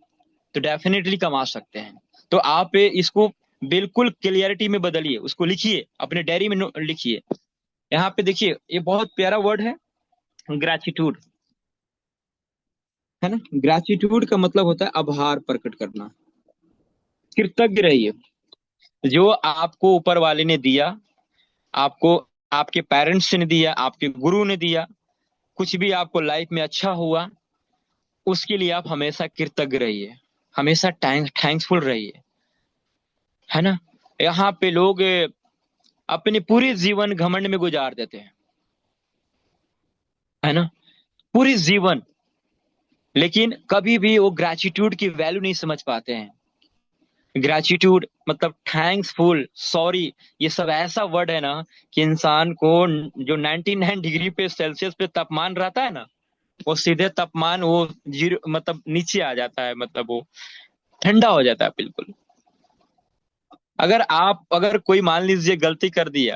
Speaker 1: तो डेफिनेटली कमा सकते हैं। तो आप इसको बिल्कुल क्लियरिटी में बदलिए, उसको लिखिए, अपने डायरी में लिखिए। यहाँ पे देखिए, ये बहुत प्यारा वर्ड है, ग्रेटिट्यूड, है ना? ग्रेटिट्यूड का मतलब होता है आभार प्रकट करना। कृतज्ञ रहिए, जो आपको ऊपर वाले ने दिया, आपको आपके पेरेंट्स ने दिया, आपके गुरु ने दिया, कुछ भी आपको लाइफ में अच्छा हुआ, उसके लिए आप हमेशा कृतज्ञ रहिए, हमेशा थैंक्सफुल रहिए, है ना? यहाँ पे लोग अपने पूरे जीवन घमंड में गुजार देते हैं, है ना? पूरी जीवन, लेकिन कभी भी वो ग्रेटिट्यूड की वैल्यू नहीं समझ पाते हैं। ग्रेटिट्यूड मतलब थैंक्सफुल, सॉरी, ये सब ऐसा वर्ड है ना कि इंसान को, जो 99 डिग्री पे सेल्सियस पे तापमान रहता है ना, वो सीधे तापमान वो जीरो, मतलब नीचे आ जाता है, मतलब वो ठंडा हो जाता है बिल्कुल। अगर कोई मान लीजिए गलती कर दिया,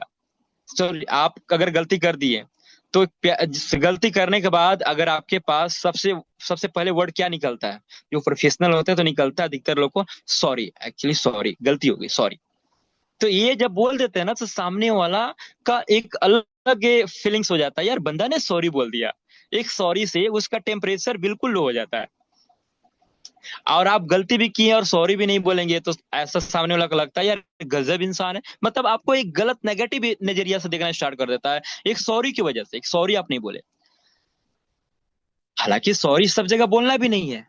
Speaker 1: सॉरी, आप अगर गलती कर दिए, तो गलती करने के बाद अगर आपके पास सबसे सबसे पहले वर्ड क्या निकलता है? जो प्रोफेशनल होते हैं तो निकलता है अधिकतर लोग को, सॉरी, एक्चुअली सॉरी, गलती हो गई, सॉरी। तो ये जब बोल देते हैं ना, तो सामने वाला का एक अलग फीलिंग्स हो जाता है, यार बंदा ने सॉरी बोल दिया। एक सॉरी से उसका टेम्परेचर बिल्कुल लो हो जाता है। और आप गलती भी किए और सॉरी भी नहीं बोलेंगे तो ऐसा सामने वाला को लगता है यार गजब इंसान है, मतलब आपको एक गलत नेगेटिव नजरिया से देखना स्टार्ट कर देता है, एक सॉरी की वजह से। एक सॉरी आप नहीं बोले, हालांकि सॉरी सब जगह बोलना भी नहीं है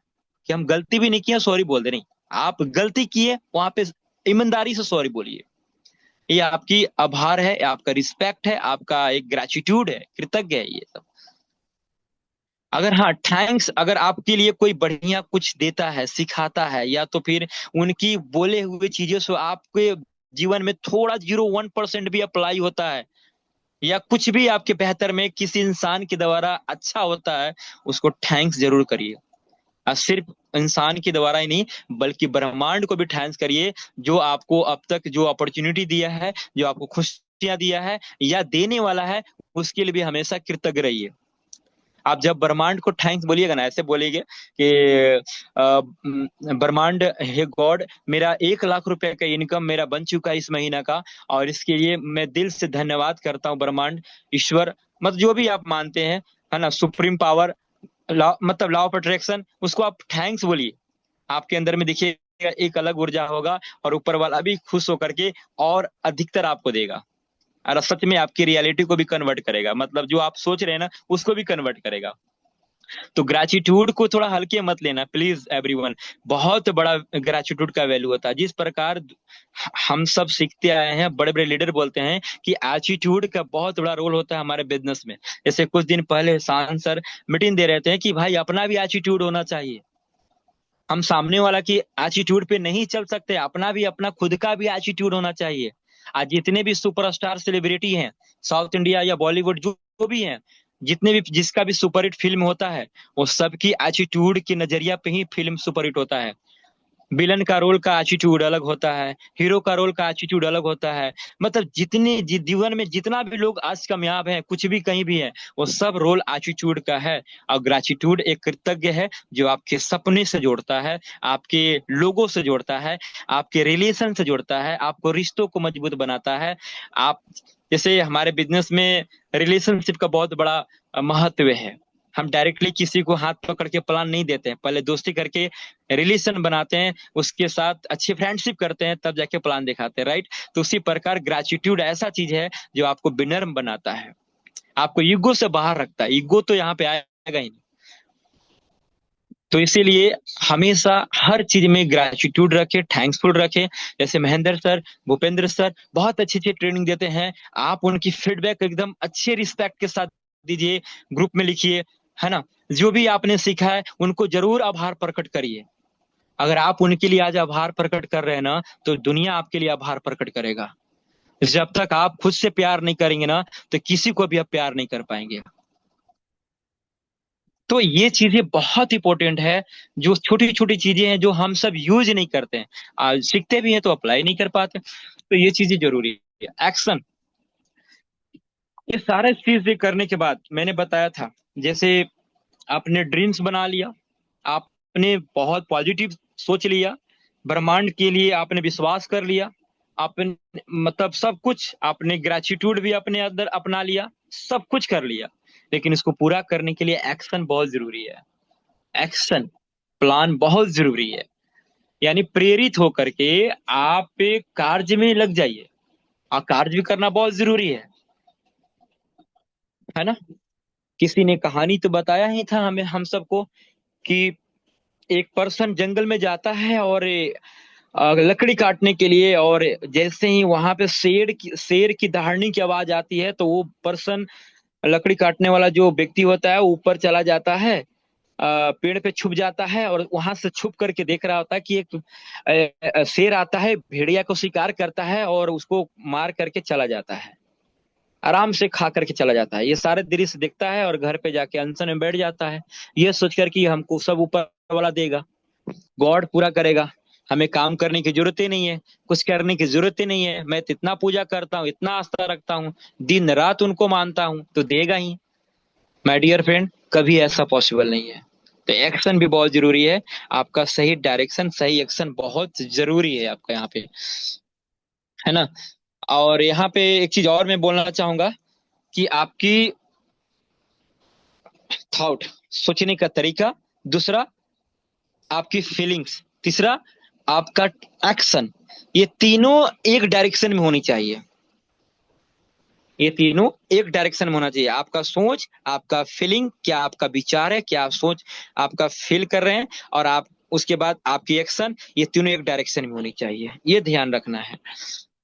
Speaker 1: कि हम गलती भी नहीं किए सॉरी बोल दे, नहीं। आप गलती किए वहां पे ईमानदारी से सॉरी बोलिए। ये आपकी आभार है, आपका रिस्पेक्ट है, आपका एक ग्रेटिट्यूड है, कृतज्ञ है ये सब। अगर हाँ थैंक्स, अगर आपके लिए कोई बढ़िया कुछ देता है, सिखाता है, या तो फिर उनकी बोले हुए चीजों से आपके जीवन में थोड़ा 0.1% भी अप्लाई होता है, या कुछ भी आपके बेहतर में किसी इंसान के द्वारा अच्छा होता है, उसको थैंक्स जरूर करिए। और सिर्फ इंसान के द्वारा ही नहीं, बल्कि ब्रह्मांड को भी थैंक्स करिए, जो आपको अब तक जो अपॉर्चुनिटी दिया है, जो आपको खुशियां दिया है या देने वाला है, उसके लिए भी हमेशा कृतज्ञ रहिए। आप जब ब्रह्मांड को थैंक्स बोलिएगा ना, ऐसे बोलिएगा कि ब्रह्मांड, हे गॉड, मेरा 1 लाख रुपए का इनकम मेरा बन चुका है इस महीना का, और इसके लिए मैं दिल से धन्यवाद करता हूँ ब्रह्मांड, ईश्वर, मतलब जो भी आप मानते हैं, है ना, सुप्रीम पावर, लॉ, मतलब लॉ ऑफ अट्रैक्शन, उसको आप थैंक्स बोलिए। आपके अंदर में देखिएगा एक अलग ऊर्जा होगा, और ऊपर वाला भी खुश होकर के और अधिकतर आपको देगा, और सच में आपकी रियलिटी को भी कन्वर्ट करेगा, मतलब जो आप सोच रहे हैं ना उसको भी कन्वर्ट करेगा। तो ग्रेटिट्यूड को थोड़ा हल्के मत लेना प्लीज एवरीवन। बहुत बड़ा ग्रेटिट्यूड का वैल्यू होता है। जिस प्रकार हम सब सीखते आए हैं, बड़े बड़े लीडर बोलते हैं कि एटीट्यूड का बहुत बड़ा रोल होता है हमारे बिजनेस में। जैसे कुछ दिन पहले शान सर मीटिंग दे रहे थे कि भाई अपना भी एटीट्यूड होना चाहिए, हम सामने वाला की एटीट्यूड पे नहीं चल सकते, अपना खुद का भी एटीट्यूड होना चाहिए। आज जितने भी सुपरस्टार सेलिब्रिटी हैं, साउथ इंडिया या बॉलीवुड जो भी हैं, जितने भी जिसका भी सुपरहिट फिल्म होता है, वो सबकी एटीट्यूड के नजरिया पे ही फिल्म सुपरहिट होता है। विलन का रोल का एटीट्यूड अलग होता है, हीरो का रोल का एटीट्यूड अलग होता है। मतलब जीवन में जितना भी लोग आज कामयाब हैं, कुछ भी कहीं भी है, वो सब रोल एटीट्यूड का है। और ग्रेटिट्यूड एक कृतज्ञ है जो आपके सपने से जोड़ता है, आपके लोगों से जोड़ता है, आपके रिलेशन से जोड़ता है, आपको रिश्तों को मजबूत बनाता है। आप जैसे हमारे बिजनेस में रिलेशनशिप का बहुत बड़ा महत्व है। हम डायरेक्टली किसी को हाथ पकड़ के प्लान नहीं देते हैं, पहले दोस्ती करके रिलेशन बनाते हैं, उसके साथ अच्छी फ्रेंडशिप करते हैं, तब जाके प्लान दिखाते हैं, राइट। तो उसी प्रकार ग्रेटिट्यूड ऐसा चीज है जो आपको विनम्र बनाता है, आपको ईगो से बाहर रखता है। ईगो तो यहाँ पे आएगा ही नहीं। तो इसीलिए हमेशा हर चीज में ग्रेटिट्यूड रखे, थैंक्सफुल रखे। जैसे महेंद्र सर, भूपेंद्र सर बहुत अच्छी अच्छी ट्रेनिंग देते हैं, आप उनकी फीडबैक एकदम अच्छे रिस्पेक्ट के साथ दीजिए, ग्रुप में लिखिए, है ना। जो भी आपने सीखा है उनको जरूर आभार प्रकट करिए। अगर आप उनके लिए आज आभार प्रकट कर रहे हैं ना, तो दुनिया आपके लिए आभार प्रकट करेगा। जब तक आप खुद से प्यार नहीं करेंगे ना, तो किसी को भी आप प्यार नहीं कर पाएंगे। तो ये चीजें बहुत इंपॉर्टेंट है, जो छोटी छोटी चीजें हैं जो हम सब यूज नहीं करते हैं, आज सीखते भी हैं तो अप्लाई नहीं कर पाते। तो ये चीजें जरूरी है। एक्शन, ये सारे चीजें करने के बाद मैंने बताया था, जैसे आपने ड्रीम्स बना लिया, आपने बहुत पॉजिटिव सोच लिया, ब्रह्मांड के लिए आपने विश्वास कर लिया, आपने मतलब सब कुछ, आपने ग्रेटिट्यूड भी अपने अंदर अपना लिया, सब कुछ कर लिया। लेकिन इसको पूरा करने के लिए एक्शन बहुत जरूरी है। एक्शन प्लान बहुत जरूरी है। यानी प्रेरित होकर के आप एक कार्य में लग जाइए, और कार्य भी करना बहुत जरूरी है ना। किसी ने कहानी तो बताया ही था हमें, हम सबको, कि एक पर्सन जंगल में जाता है और लकड़ी काटने के लिए, और जैसे ही वहां पे शेर की दहाड़ने की आवाज आती है, तो वो पर्सन, लकड़ी काटने वाला जो व्यक्ति होता है, ऊपर चला जाता है, पेड़ पे छुप जाता है, और वहां से छुप करके देख रहा होता है कि एक शेर आता है, भेड़िया को शिकार करता है और उसको मार करके चला जाता है, आराम से खा करके चला जाता है। ये सारे दृश्य देखता है और घर पे जाके अनशन में बैठ जाता है, ये सोचकर कि हमको सब ऊपर वाला देगा, गॉड पूरा करेगा, हमें काम करने की जरूरत ही नहीं है, कुछ करने की जरूरत ही नहीं है, मैं तो इतना पूजा करता हूँ, इतना आस्था रखता हूँ, दिन रात उनको मानता हूँ, तो देगा ही। माय डियर फ्रेंड, कभी ऐसा पॉसिबल नहीं है। तो एक्शन भी बहुत जरूरी है, आपका सही डायरेक्शन, सही एक्शन बहुत जरूरी है आपका यहाँ पे, है ना। और यहाँ पे एक चीज और मैं बोलना चाहूंगा, कि आपकी थॉट, सोचने का तरीका, दूसरा आपकी फीलिंग्स, तीसरा आपका एक्शन, ये तीनों एक डायरेक्शन में होनी चाहिए। ये तीनों एक डायरेक्शन में होना चाहिए। आपका सोच, आपका फीलिंग, क्या आपका विचार है, क्या आप सोच आपका फील कर रहे हैं, और आप उसके बाद आपकी एक्शन, ये तीनों एक डायरेक्शन में होनी चाहिए, ये ध्यान रखना है।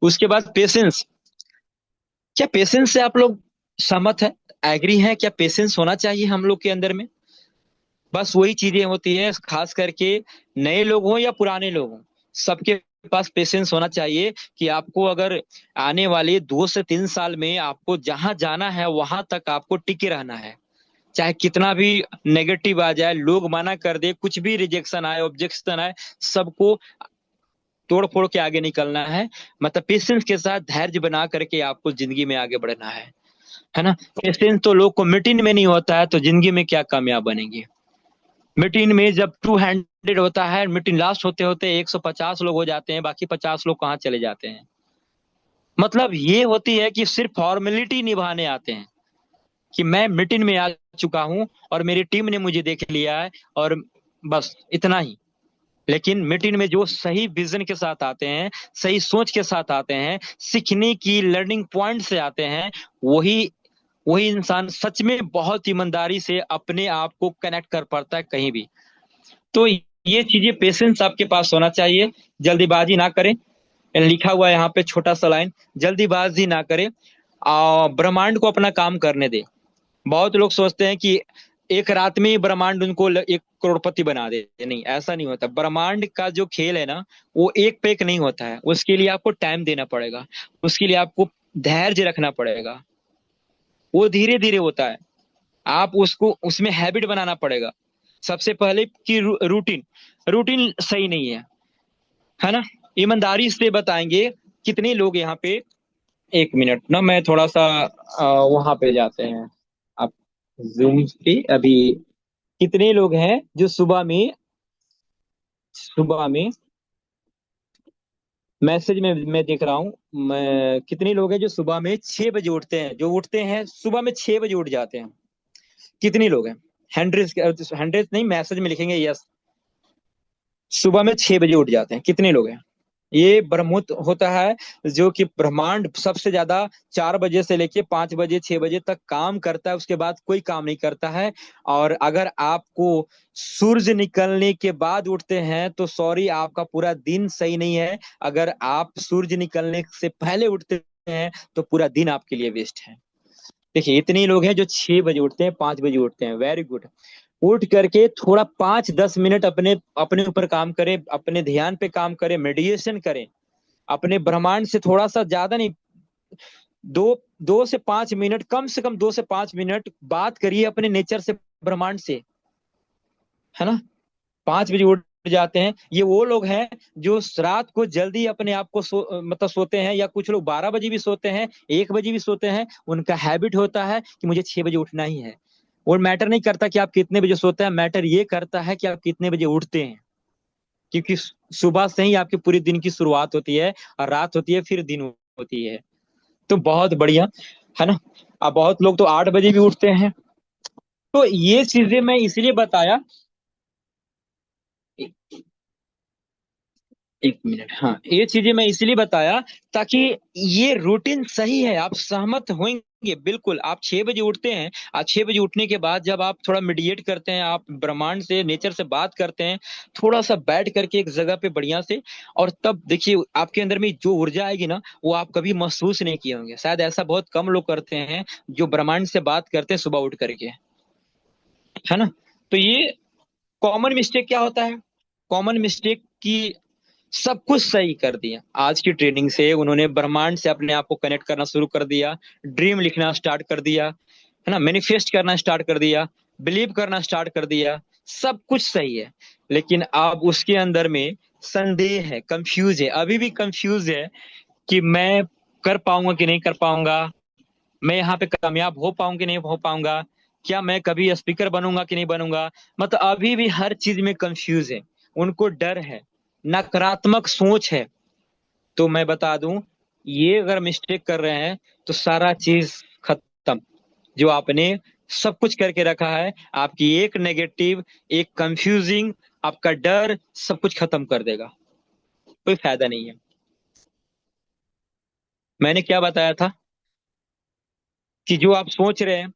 Speaker 1: उसके बाद पेशेंस, क्या पेशेंस से आप लोग सहमत है, एग्री है, क्या पेशेंस होना चाहिए हम लोग के अंदर में। बस वही चीजें होती है, खास करके नए लोग हों या पुराने लोग हों, सबके पास पेशेंस होना चाहिए। कि आपको अगर आने वाले 2 से 3 साल में आपको जहां जाना है वहां तक आपको टिके रहना है, चाहे कितना भी नेगेटिव आ जाए, लोग मना कर दे, कुछ भी रिजेक्शन आए, ऑब्जेक्शन आए, सबको तोड़ फोड़ के आगे निकलना है। मतलब पेशेंस के साथ धैर्य बना करके आपको जिंदगी में आगे बढ़ना है ना। पेशेंस तो लोग को मीटिंग में नहीं होता है, तो जिंदगी में क्या कामयाब बनेंगे। मीटिंग में जब 200 होता है, मीटिंग लास्ट होते होते 150 लोग हो जाते हैं, बाकी 50 लोग कहाँ चले जाते हैं। मतलब ये होती है कि सिर्फ फॉर्मेलिटी निभाने आते हैं, कि मैं मीटिंग में आ चुका हूं और मेरी टीम ने मुझे देख लिया है, और बस इतना ही। लेकिन मीटिंग में जो सही विजन के साथ आते हैं, सही सोच के साथ आते हैं, सीखने की लर्निंग पॉइंट से आते हैं, वही वही इंसान सच में बहुत ईमानदारी से अपने आप को कनेक्ट कर पाता है कहीं भी। तो ये चीजें, पेशेंस आपके पास होना चाहिए, जल्दीबाजी ना करें। लिखा हुआ है यहाँ पे छोटा सा लाइन, जल्दीबाजी ना करें, ब्रह्मांड को अपना काम करने दे। बहुत लोग सोचते हैं कि एक रात में ही ब्रह्मांड उनको एक करोड़पति बना दे, नहीं ऐसा नहीं होता। ब्रह्मांड का जो खेल है ना, वो एक पे एक नहीं होता है। उसके लिए आपको टाइम देना पड़ेगा, उसके लिए आपको धैर्य रखना पड़ेगा। वो धीरे धीरे होता है। आप उसको उसमें हैबिट बनाना पड़ेगा। सबसे पहले कि रूटीन, रूटीन सही नहीं है ना। ईमानदारी से बताएंगे कितने लोग यहाँ पे। एक मिनट ना, मैं थोड़ा सा वहां पे जाते हैं। आप जूम पे अभी कितने लोग हैं जो सुबह में मैसेज में मैं देख रहा हूँ। मैं कितने लोग हैं जो सुबह में 6 बजे उठते हैं, जो उठते हैं सुबह में 6 बजे उठ जाते हैं। कितने लोग हैं? हंड्रेड, हंड्रेड नहीं, मैसेज में लिखेंगे यस। सुबह में 6 बजे उठ जाते हैं, कितने लोग हैं? ये ब्रह्मोत्त होता है, जो कि ब्रह्मांड सबसे ज्यादा 4 बजे से लेके 5 बजे 6 बजे तक काम करता है, उसके बाद कोई काम नहीं करता है। और अगर आपको सूरज निकलने के बाद उठते हैं तो सॉरी, आपका पूरा दिन सही नहीं है। अगर आप सूरज निकलने से पहले उठते हैं तो पूरा दिन आपके लिए वेस्ट है। देखिए, इतने लोग हैं जो 6 बजे उठते हैं, 5 बजे उठते हैं, वेरी गुड। उठ करके थोड़ा 5-10 मिनट अपने अपने ऊपर काम करें, अपने ध्यान पे काम करें, मेडिटेशन करें। अपने ब्रह्मांड से थोड़ा सा ज्यादा नहीं, दो 2 से 5 मिनट, कम से कम 2 से 5 मिनट बात करिए अपने नेचर से, ब्रह्मांड से, है ना। 5 बजे उठ जाते हैं, ये वो लोग हैं जो रात को जल्दी अपने आप को मतलब सोते हैं, या कुछ लोग 12 बजे भी सोते हैं, 1 बजे भी सोते हैं। उनका हैबिट होता है कि मुझे 6 बजे उठना ही है। और मैटर नहीं करता कि आप कितने बजे सोते हैं, मैटर ये करता है कि आप कितने बजे उठते हैं। क्योंकि सुबह से ही आपके पूरे दिन की शुरुआत होती है, और रात होती है फिर दिन होती है। तो बहुत बढ़िया, है ना। अब बहुत लोग तो 8 बजे भी उठते हैं। तो ये चीजें मैं इसलिए बताया। एक मिनट, हाँ, ये चीजें मैं इसलिए बताया ताकि ये रूटीन सही है, आप सहमत होंगे बिल्कुल। आप 6 बजे उठते हैं, आज 6 बजे उठने के बाद जब आप थोड़ा मेडिटेट करते हैं, आप ब्रह्मांड से, नेचर से बात करते हैं, थोड़ा सा बैठ करके एक जगह पे बढ़िया से, और तब देखिए आपके अंदर में जो ऊर्जा आएगी ना, वो आप कभी महसूस नहीं किए होंगे। शायद ऐसा बहुत कम लोग करते हैं जो ब्रह्मांड से बात करते हैं सुबह उठ करके, है ना। तो ये कॉमन मिस्टेक क्या होता है? कॉमन मिस्टेक की सब कुछ सही कर दिया। आज की ट्रेनिंग से उन्होंने ब्रह्मांड से अपने आप को कनेक्ट करना शुरू कर दिया, ड्रीम लिखना स्टार्ट कर दिया, है ना, मैनिफेस्ट करना स्टार्ट कर दिया, बिलीव करना स्टार्ट कर दिया। सब कुछ सही है, लेकिन अब उसके अंदर में संदेह है, कंफ्यूज है, अभी भी कंफ्यूज है कि मैं कर पाऊंगा कि नहीं कर पाऊंगा, मैं यहाँ पे कामयाब हो पाऊंगा कि नहीं हो पाऊंगा, क्या मैं कभी स्पीकर बनूंगा कि नहीं बनूंगा। मतलब अभी भी हर चीज में कंफ्यूज है, उनको डर है, नकारात्मक सोच है। तो मैं बता दूं, ये अगर मिस्टेक कर रहे हैं तो सारा चीज खत्म। जो आपने सब कुछ करके रखा है, आपकी एक नेगेटिव, एक कंफ्यूजिंग, आपका डर सब कुछ खत्म कर देगा। कोई फायदा नहीं है। मैंने क्या बताया था कि जो आप सोच रहे हैं,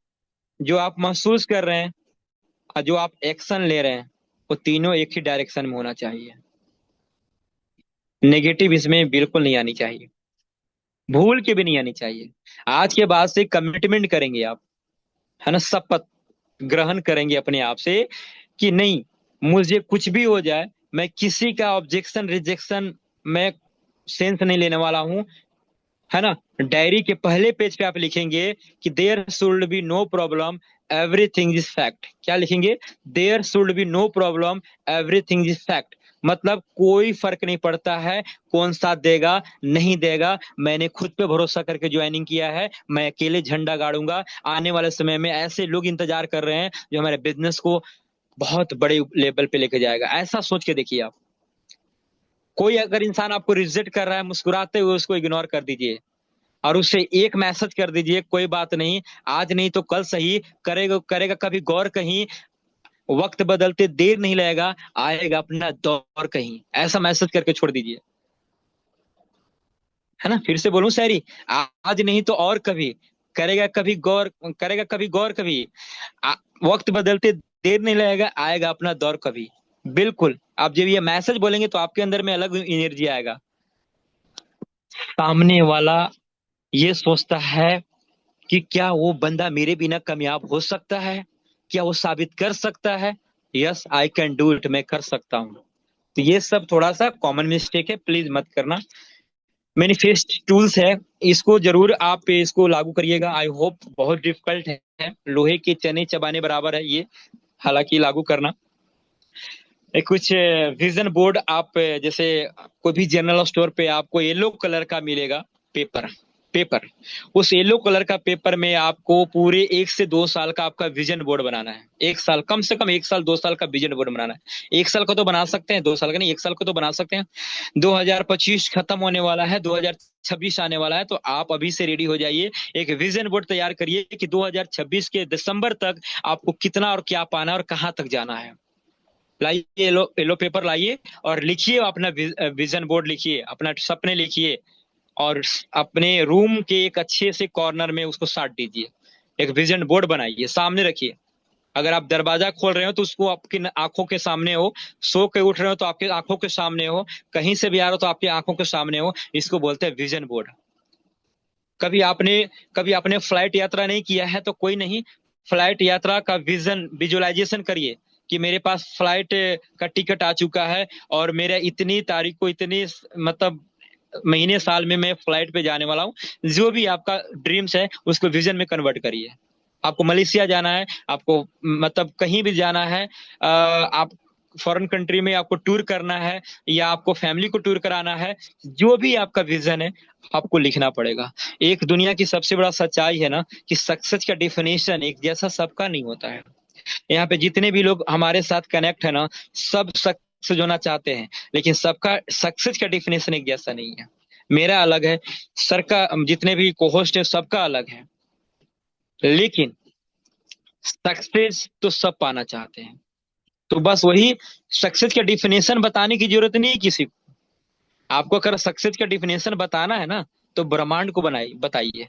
Speaker 1: जो आप महसूस कर रहे हैं, और जो आप एक्शन ले रहे हैं, वो तीनों एक ही डायरेक्शन में होना चाहिए। नेगेटिव इसमें बिल्कुल नहीं आनी चाहिए, भूल के भी नहीं आनी चाहिए। आज के बाद से कमिटमेंट करेंगे आप, है ना, शपथ ग्रहण करेंगे अपने आप से कि नहीं, मुझे कुछ भी हो जाए, मैं किसी का ऑब्जेक्शन रिजेक्शन मैं सेंस नहीं लेने वाला हूं, है ना। डायरी के पहले पेज पे आप लिखेंगे कि there should be no problem, everything is fact. क्या लिखेंगे? There should be no problem, everything is fact. मतलब कोई फर्क नहीं पड़ता है कौन साथ देगा नहीं देगा, मैंने खुद पे भरोसा करके ज्वाइनिंग किया है, मैं अकेले झंडा गाड़ूंगा। आने वाले समय में ऐसे लोग इंतजार कर रहे हैं जो हमारे बिजनेस को बहुत बड़े लेवल पे लेके जाएगा। ऐसा सोच के देखिए आप। कोई अगर इंसान आपको रिजेक्ट कर रहा है, मुस्कुराते हुए उसको इग्नोर कर दीजिए, और उससे एक मैसेज कर दीजिए, कोई बात नहीं, आज नहीं तो कल सही, करेगा करेगा कभी गौर कहीं, वक्त बदलते देर नहीं लगेगा, आएगा अपना दौर कहीं। ऐसा मैसेज करके छोड़ दीजिए, है ना। फिर से बोलूं शायरी, आज नहीं तो और कभी, करेगा कभी गौर, करेगा कभी गौर कभी, आ, वक्त बदलते देर नहीं लगेगा, आएगा अपना दौर कभी। बिल्कुल, आप जब ये मैसेज बोलेंगे तो आपके अंदर में अलग एनर्जी आएगा। सामने वाला ये सोचता है कि क्या वो बंदा मेरे बिना कामयाब हो सकता है, क्या वो साबित कर सकता है? Yes I can do it, मैं कर सकता हूँ। तो ये सब थोड़ा सा कॉमन मिस्टेक है, प्लीज मत करना। मैनिफेस्ट टूल्स है, इसको जरूर आप इसको लागू करिएगा। आई होप, बहुत डिफिकल्ट है, लोहे के चने चबाने बराबर है ये, हालांकि लागू करना। कुछ विजन बोर्ड आप जैसे कोई भी जनरल स्टोर पे आपको येलो कलर का मिलेगा पेपर। पेपर, उस येलो कलर का पेपर में आपको पूरे 1 से 2 साल का आपका विजन बोर्ड बनाना है। 1 साल, कम से कम 1 साल 2 साल का विजन बोर्ड बनाना है। 1 साल का तो बना सकते हैं, 2 साल का नहीं, 1 साल का तो बना सकते हैं। 2025 खत्म होने वाला है, 2026 आने वाला है, तो आप अभी से रेडी हो जाइए। एक विजन बोर्ड तैयार करिए कि 2026 के दिसंबर तक आपको कितना और क्या पाना है और कहाँ तक जाना है। लाइए येलो येलो पेपर लाइए और लिखिए अपना विजन बोर्ड, लिखिए अपना सपने, लिखिए और अपने रूम के एक अच्छे से कॉर्नर में उसको साट दीजिए। एक विजन बोर्ड बनाइए, सामने रखिए। अगर आप दरवाजा खोल रहे हो तो उसको आपकी आंखों के सामने हो, सो के उठ रहे हो तो आपके आंखों के सामने हो, कहीं से भी आ रहे हो तो आपकी आंखों के सामने हो। इसको बोलते हैं विजन बोर्ड। कभी आपने कभी आपने फ्लाइट यात्रा नहीं किया है तो कोई नहीं, फ्लाइट यात्रा का विजन विजुअलाइजेशन करिए कि मेरे पास फ्लाइट का टिकट आ चुका है और मेरा इतनी तारीख को, इतनी मतलब महीने साल में मैं फ्लाइट पे जाने वाला हूँ। जो भी आपका ड्रीम्स है उसको विजन में कन्वर्ट करिए। आपको मलेशिया जाना है, आपको मतलब कहीं भी जाना है, आप फॉरेन कंट्री में आपको टूर करना है या आपको फैमिली को टूर कराना है, जो भी आपका विजन है आपको लिखना पड़ेगा। एक दुनिया की सबसे बड़ा सच्चाई है ना कि सक्सेस का डिफिनेशन एक जैसा सबका नहीं होता है। यहाँ पे जितने भी लोग हमारे साथ कनेक्ट है ना, सब सक्सेस होना चाहते हैं, लेकिन सबका सक्सेस का डिफिनेशन एक जैसा नहीं है। मेरा अलग है, सर का, जितने भी कोहोस्ट है सबका अलग है, लेकिन सक्सेस तो सब पाना चाहते हैं। तो बस वही, सक्सेस का डिफिनेशन बताने की जरूरत नहीं है किसी को। आपको अगर सक्सेस का डिफिनेशन बताना है ना तो ब्रह्मांड को बनाइए, बताइए,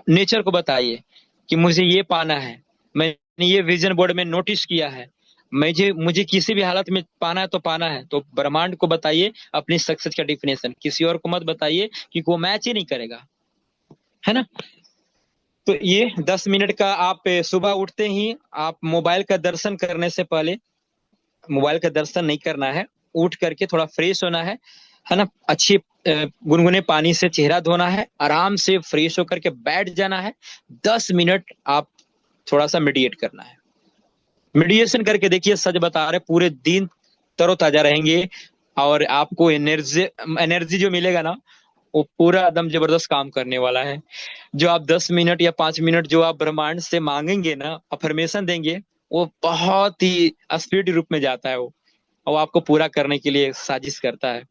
Speaker 1: नेचर को बताइए कि मुझे ये पाना है, मैंने ये विजन बोर्ड में नोटिस किया है, मुझे मुझे किसी भी हालत में पाना है तो पाना है। तो ब्रह्मांड को बताइए अपनी सक्सेस का डिफिनेशन, किसी और को मत बताइए कि वो मैच ही नहीं करेगा, है ना। तो ये 10 मिनट का आप सुबह उठते ही आप मोबाइल का दर्शन करने से पहले, मोबाइल का दर्शन नहीं करना है, उठ करके थोड़ा फ्रेश होना है ना, अच्छी गुनगुने पानी से चेहरा धोना है, आराम से फ्रेश होकर के बैठ जाना है। 10 मिनट आप थोड़ा सा मेडिटेट करना है। मेडिटेशन करके देखिए, सच बता रहे, पूरे दिन तरोताजा रहेंगे और आपको एनर्जी एनर्जी जो मिलेगा ना, वो पूरा एकदम जबरदस्त काम करने वाला है। जो आप 10 मिनट या 5 मिनट जो आप ब्रह्मांड से मांगेंगे ना, अफर्मेशन देंगे, वो बहुत ही स्पीड रूप में जाता है वो, और आपको पूरा करने के लिए साजिश करता है।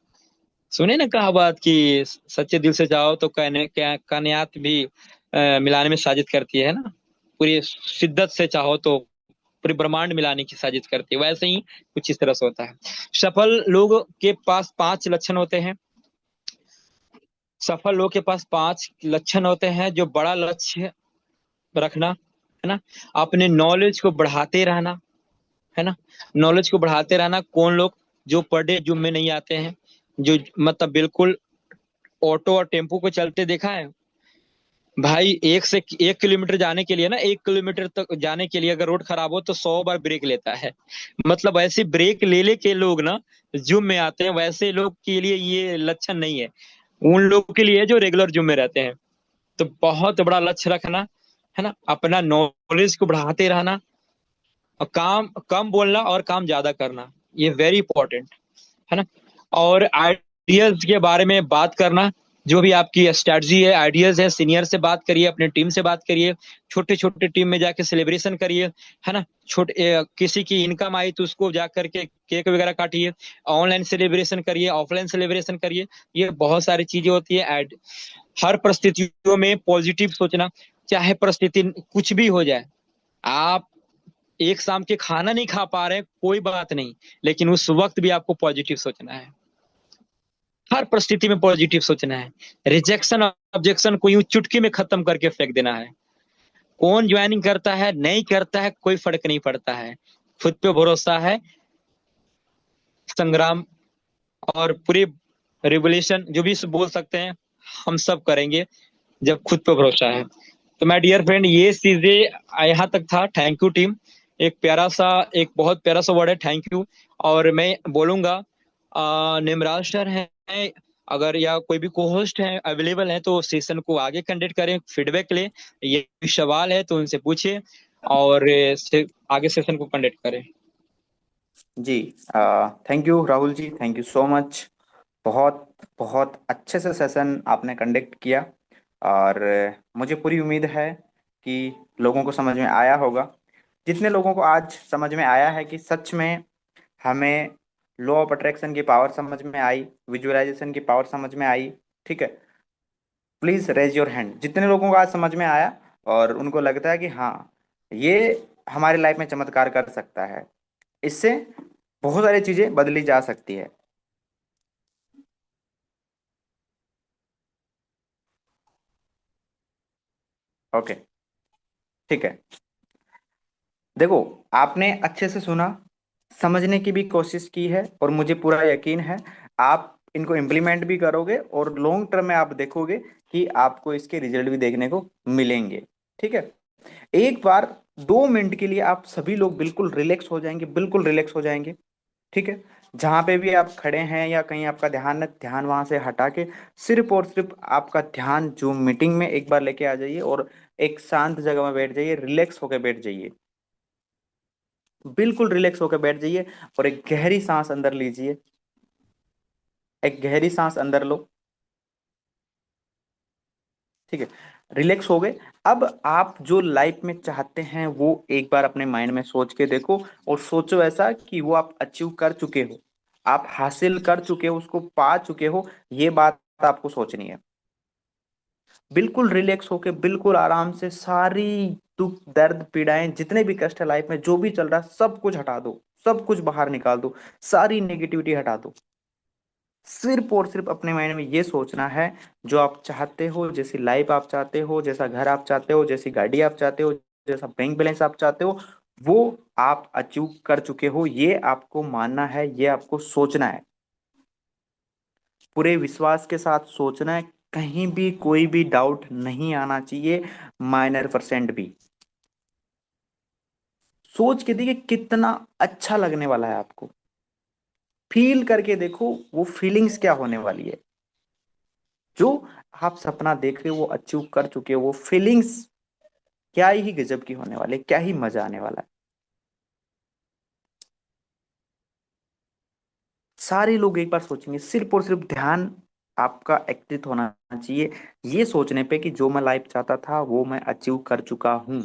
Speaker 1: सुने ना कहावत कि सच्चे दिल से चाहो तो कहने क्या कामयाब भी मिलाने में साजिश करती है ना। पूरी शिद्दत से चाहो तो पूरे ब्रह्मांड मिलाने की साजिश करती है। वैसे ही कुछ इस तरह से होता है। सफल लोग के पास 5 लक्षण होते हैं। सफल लोग के पास 5 लक्षण होते हैं। जो बड़ा लक्ष्य रखना, है ना, अपने नॉलेज को बढ़ाते रहना, है ना, नॉलेज को बढ़ाते रहना। कौन लोग? जो पर डे जिम में नहीं आते हैं, जो मतलब बिल्कुल ऑटो और टेम्पो को चलते देखा है भाई, 1 किलोमीटर जाने के लिए ना, 1 किलोमीटर तक जाने के लिए अगर रोड खराब हो तो 100 बार ब्रेक लेता है। मतलब ऐसे ब्रेक ले ले के लोग ना जिम में आते हैं, वैसे लोग के लिए ये लक्षण नहीं है। उन लोगों के लिए जो रेगुलर जिम में रहते हैं। तो बहुत बड़ा लक्ष्य रखना, है ना, अपना नॉलेज को बढ़ाते रहना, और काम कम बोलना और काम ज्यादा करना, ये वेरी इंपॉर्टेंट है ना। और आइडियाज के बारे में बात करना, जो भी आपकी स्ट्रेटजी है, आइडियाज है, सीनियर से बात करिए, अपने टीम से बात करिए, छोटे छोटे टीम में जाके सेलिब्रेशन करिए, है ना। छोटे किसी की इनकम आई तो उसको जाकर के केक वगैरह काटिए, ऑनलाइन सेलिब्रेशन करिए, ऑफलाइन सेलिब्रेशन करिए। ये बहुत सारी चीजें होती है। हर परिस्थितियों में पॉजिटिव सोचना, चाहे परिस्थिति कुछ भी हो जाए। आप एक शाम के खाना नहीं खा पा रहे, कोई बात नहीं, लेकिन उस वक्त भी आपको पॉजिटिव सोचना है। हर परिस्थिति में पॉजिटिव सोचना है। रिजेक्शन ऑब्जेक्शन को यूं चुटकी में खत्म करके फेंक देना है। कौन ज्वाइनिंग करता है नहीं करता है कोई फर्क नहीं पड़ता है। खुद पे भरोसा है, संग्राम और पूरी रिवोल्यूशन जो भी बोल सकते हैं हम सब करेंगे जब खुद पे भरोसा है। तो माय डियर फ्रेंड, ये चीजें यहाँ तक था। Thank you team. एक बहुत प्यारा सा वर्ड है, थैंक यू। और मैं बोलूंगा निमराज सर हैं, अगर या कोई भी को होस्ट है अवेलेबल है तो सेशन को आगे कंडक्ट करें फीडबैक ले। ये भी सवाल है तो उनसे पूछिए, और आगे सेशन को कंडक्ट करें।
Speaker 3: जी, thank you Rahul ji, thank you so much. बहुत बहुत अच्छे से सेशन आपने कंडक्ट किया। और मुझे पूरी उम्मीद है कि लोगों को समझ में आया होगा। जितने लोगों को आज समझ में आया है कि सच में हमें लॉ ऑफ अट्रैक्शन की पावर समझ में आई, विजुअलाइजेशन की पावर समझ में आई, ठीक है, प्लीज रेज योर हैंड। जितने लोगों को आज समझ में आया और उनको लगता है कि हाँ, ये हमारी लाइफ में चमत्कार कर सकता है, इससे बहुत सारी चीजें बदली जा सकती है। ओके, ठीक है। देखो, आपने अच्छे से सुना, समझने की भी कोशिश की है, और मुझे पूरा यकीन है आप इनको इम्प्लीमेंट भी करोगे और लॉन्ग टर्म में आप देखोगे कि आपको इसके रिजल्ट भी देखने को मिलेंगे। ठीक है। एक बार 2 मिनट के लिए आप सभी लोग बिल्कुल रिलैक्स हो जाएंगे, बिल्कुल रिलैक्स हो जाएंगे। ठीक है। जहां पे भी आप खड़े हैं या कहीं आपका ध्यान है, ध्यान वहां से हटा के सिर्फ और सिर्फ आपका ध्यान जो मीटिंग में एक बार लेके आ जाइए, और एक शांत जगह में बैठ जाइए, रिलैक्स होकर बैठ जाइए, बिल्कुल रिलैक्स होकर बैठ जाइए। और एक गहरी सांस अंदर लीजिए, एक गहरी सांस अंदर लो। ठीक है। रिलैक्स हो गए। अब आप जो लाइफ में चाहते हैं वो एक बार अपने माइंड में सोच के देखो, और सोचो ऐसा कि वो आप अचीव कर चुके हो, आप हासिल कर चुके हो, उसको पा चुके हो। ये बात आपको सोचनी है। बिल्कुल रिलैक्स होके, बिल्कुल आराम से सारी दुख दर्द पीड़ाएं, जितने भी कष्ट है लाइफ में, जो भी चल रहा है, सब कुछ हटा दो, सब कुछ बाहर निकाल दो, सारी नेगेटिविटी हटा दो। सिर्फ और सिर्फ अपने माइंड में ये सोचना है, जो आप चाहते हो, जैसी लाइफ आप चाहते हो, जैसा घर आप चाहते हो, जैसी गाड़ी आप चाहते हो, जैसा बैंक बैलेंस आप चाहते हो, वो आप अचीव कर चुके हो। ये आपको मानना है, ये आपको सोचना है, पूरे विश्वास के साथ सोचना है। कहीं भी कोई भी डाउट नहीं आना चाहिए, माइनर परसेंट भी। सोच के देखिए कितना अच्छा लगने वाला है आपको। फील करके देखो वो फीलिंग्स क्या होने वाली है। जो आप सपना देख रहे हो वो अचीव कर चुके हो, वो फीलिंग्स क्या ही गजब की होने वाली है, क्या ही मजा आने वाला है। सारे लोग एक बार सोचेंगे, सिर्फ और सिर्फ ध्यान आपका एक्टिव होना चाहिए ये सोचने पे कि जो मैं लाइफ चाहता था वो मैं अचीव कर चुका हूं।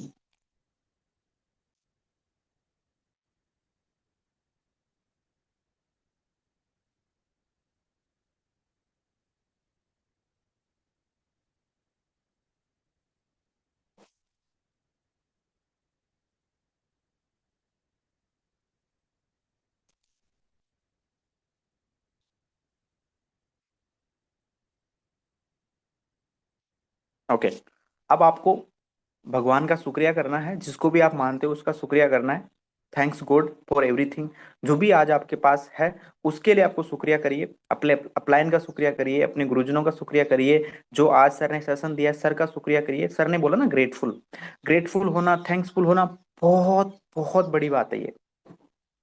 Speaker 3: ओके। अब आपको भगवान का शुक्रिया करना है, जिसको भी आप मानते हो उसका शुक्रिया करना है। Thanks God for everything. जो भी आज आपके पास है उसके लिए आपको शुक्रिया करिए, अपने अपलाइन का शुक्रिया करिए, अपने गुरुजनों का शुक्रिया करिए, जो आज सर ने सेशन दिया सर का शुक्रिया करिए। सर ने बोला ना ग्रेटफुल, ग्रेटफुल होना, थैंक्सफुल होना बहुत बहुत बड़ी बात है ये।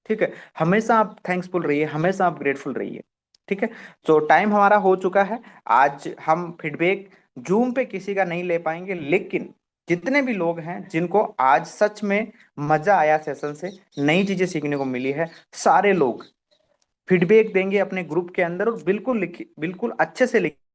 Speaker 3: ठीक है। हमेशा आप थैंक्सफुल रहिए, हमेशा आप ग्रेटफुल रहिए। ठीक है। तो टाइम हमारा हो चुका है। आज हम फीडबैक जूम पे किसी का नहीं ले पाएंगे, लेकिन जितने भी लोग हैं जिनको आज सच में मजा आया सेशन से, नई चीजें सीखने को मिली है, सारे लोग फीडबैक देंगे अपने ग्रुप के अंदर, और बिल्कुल लिखिए, बिल्कुल अच्छे से लिखिए।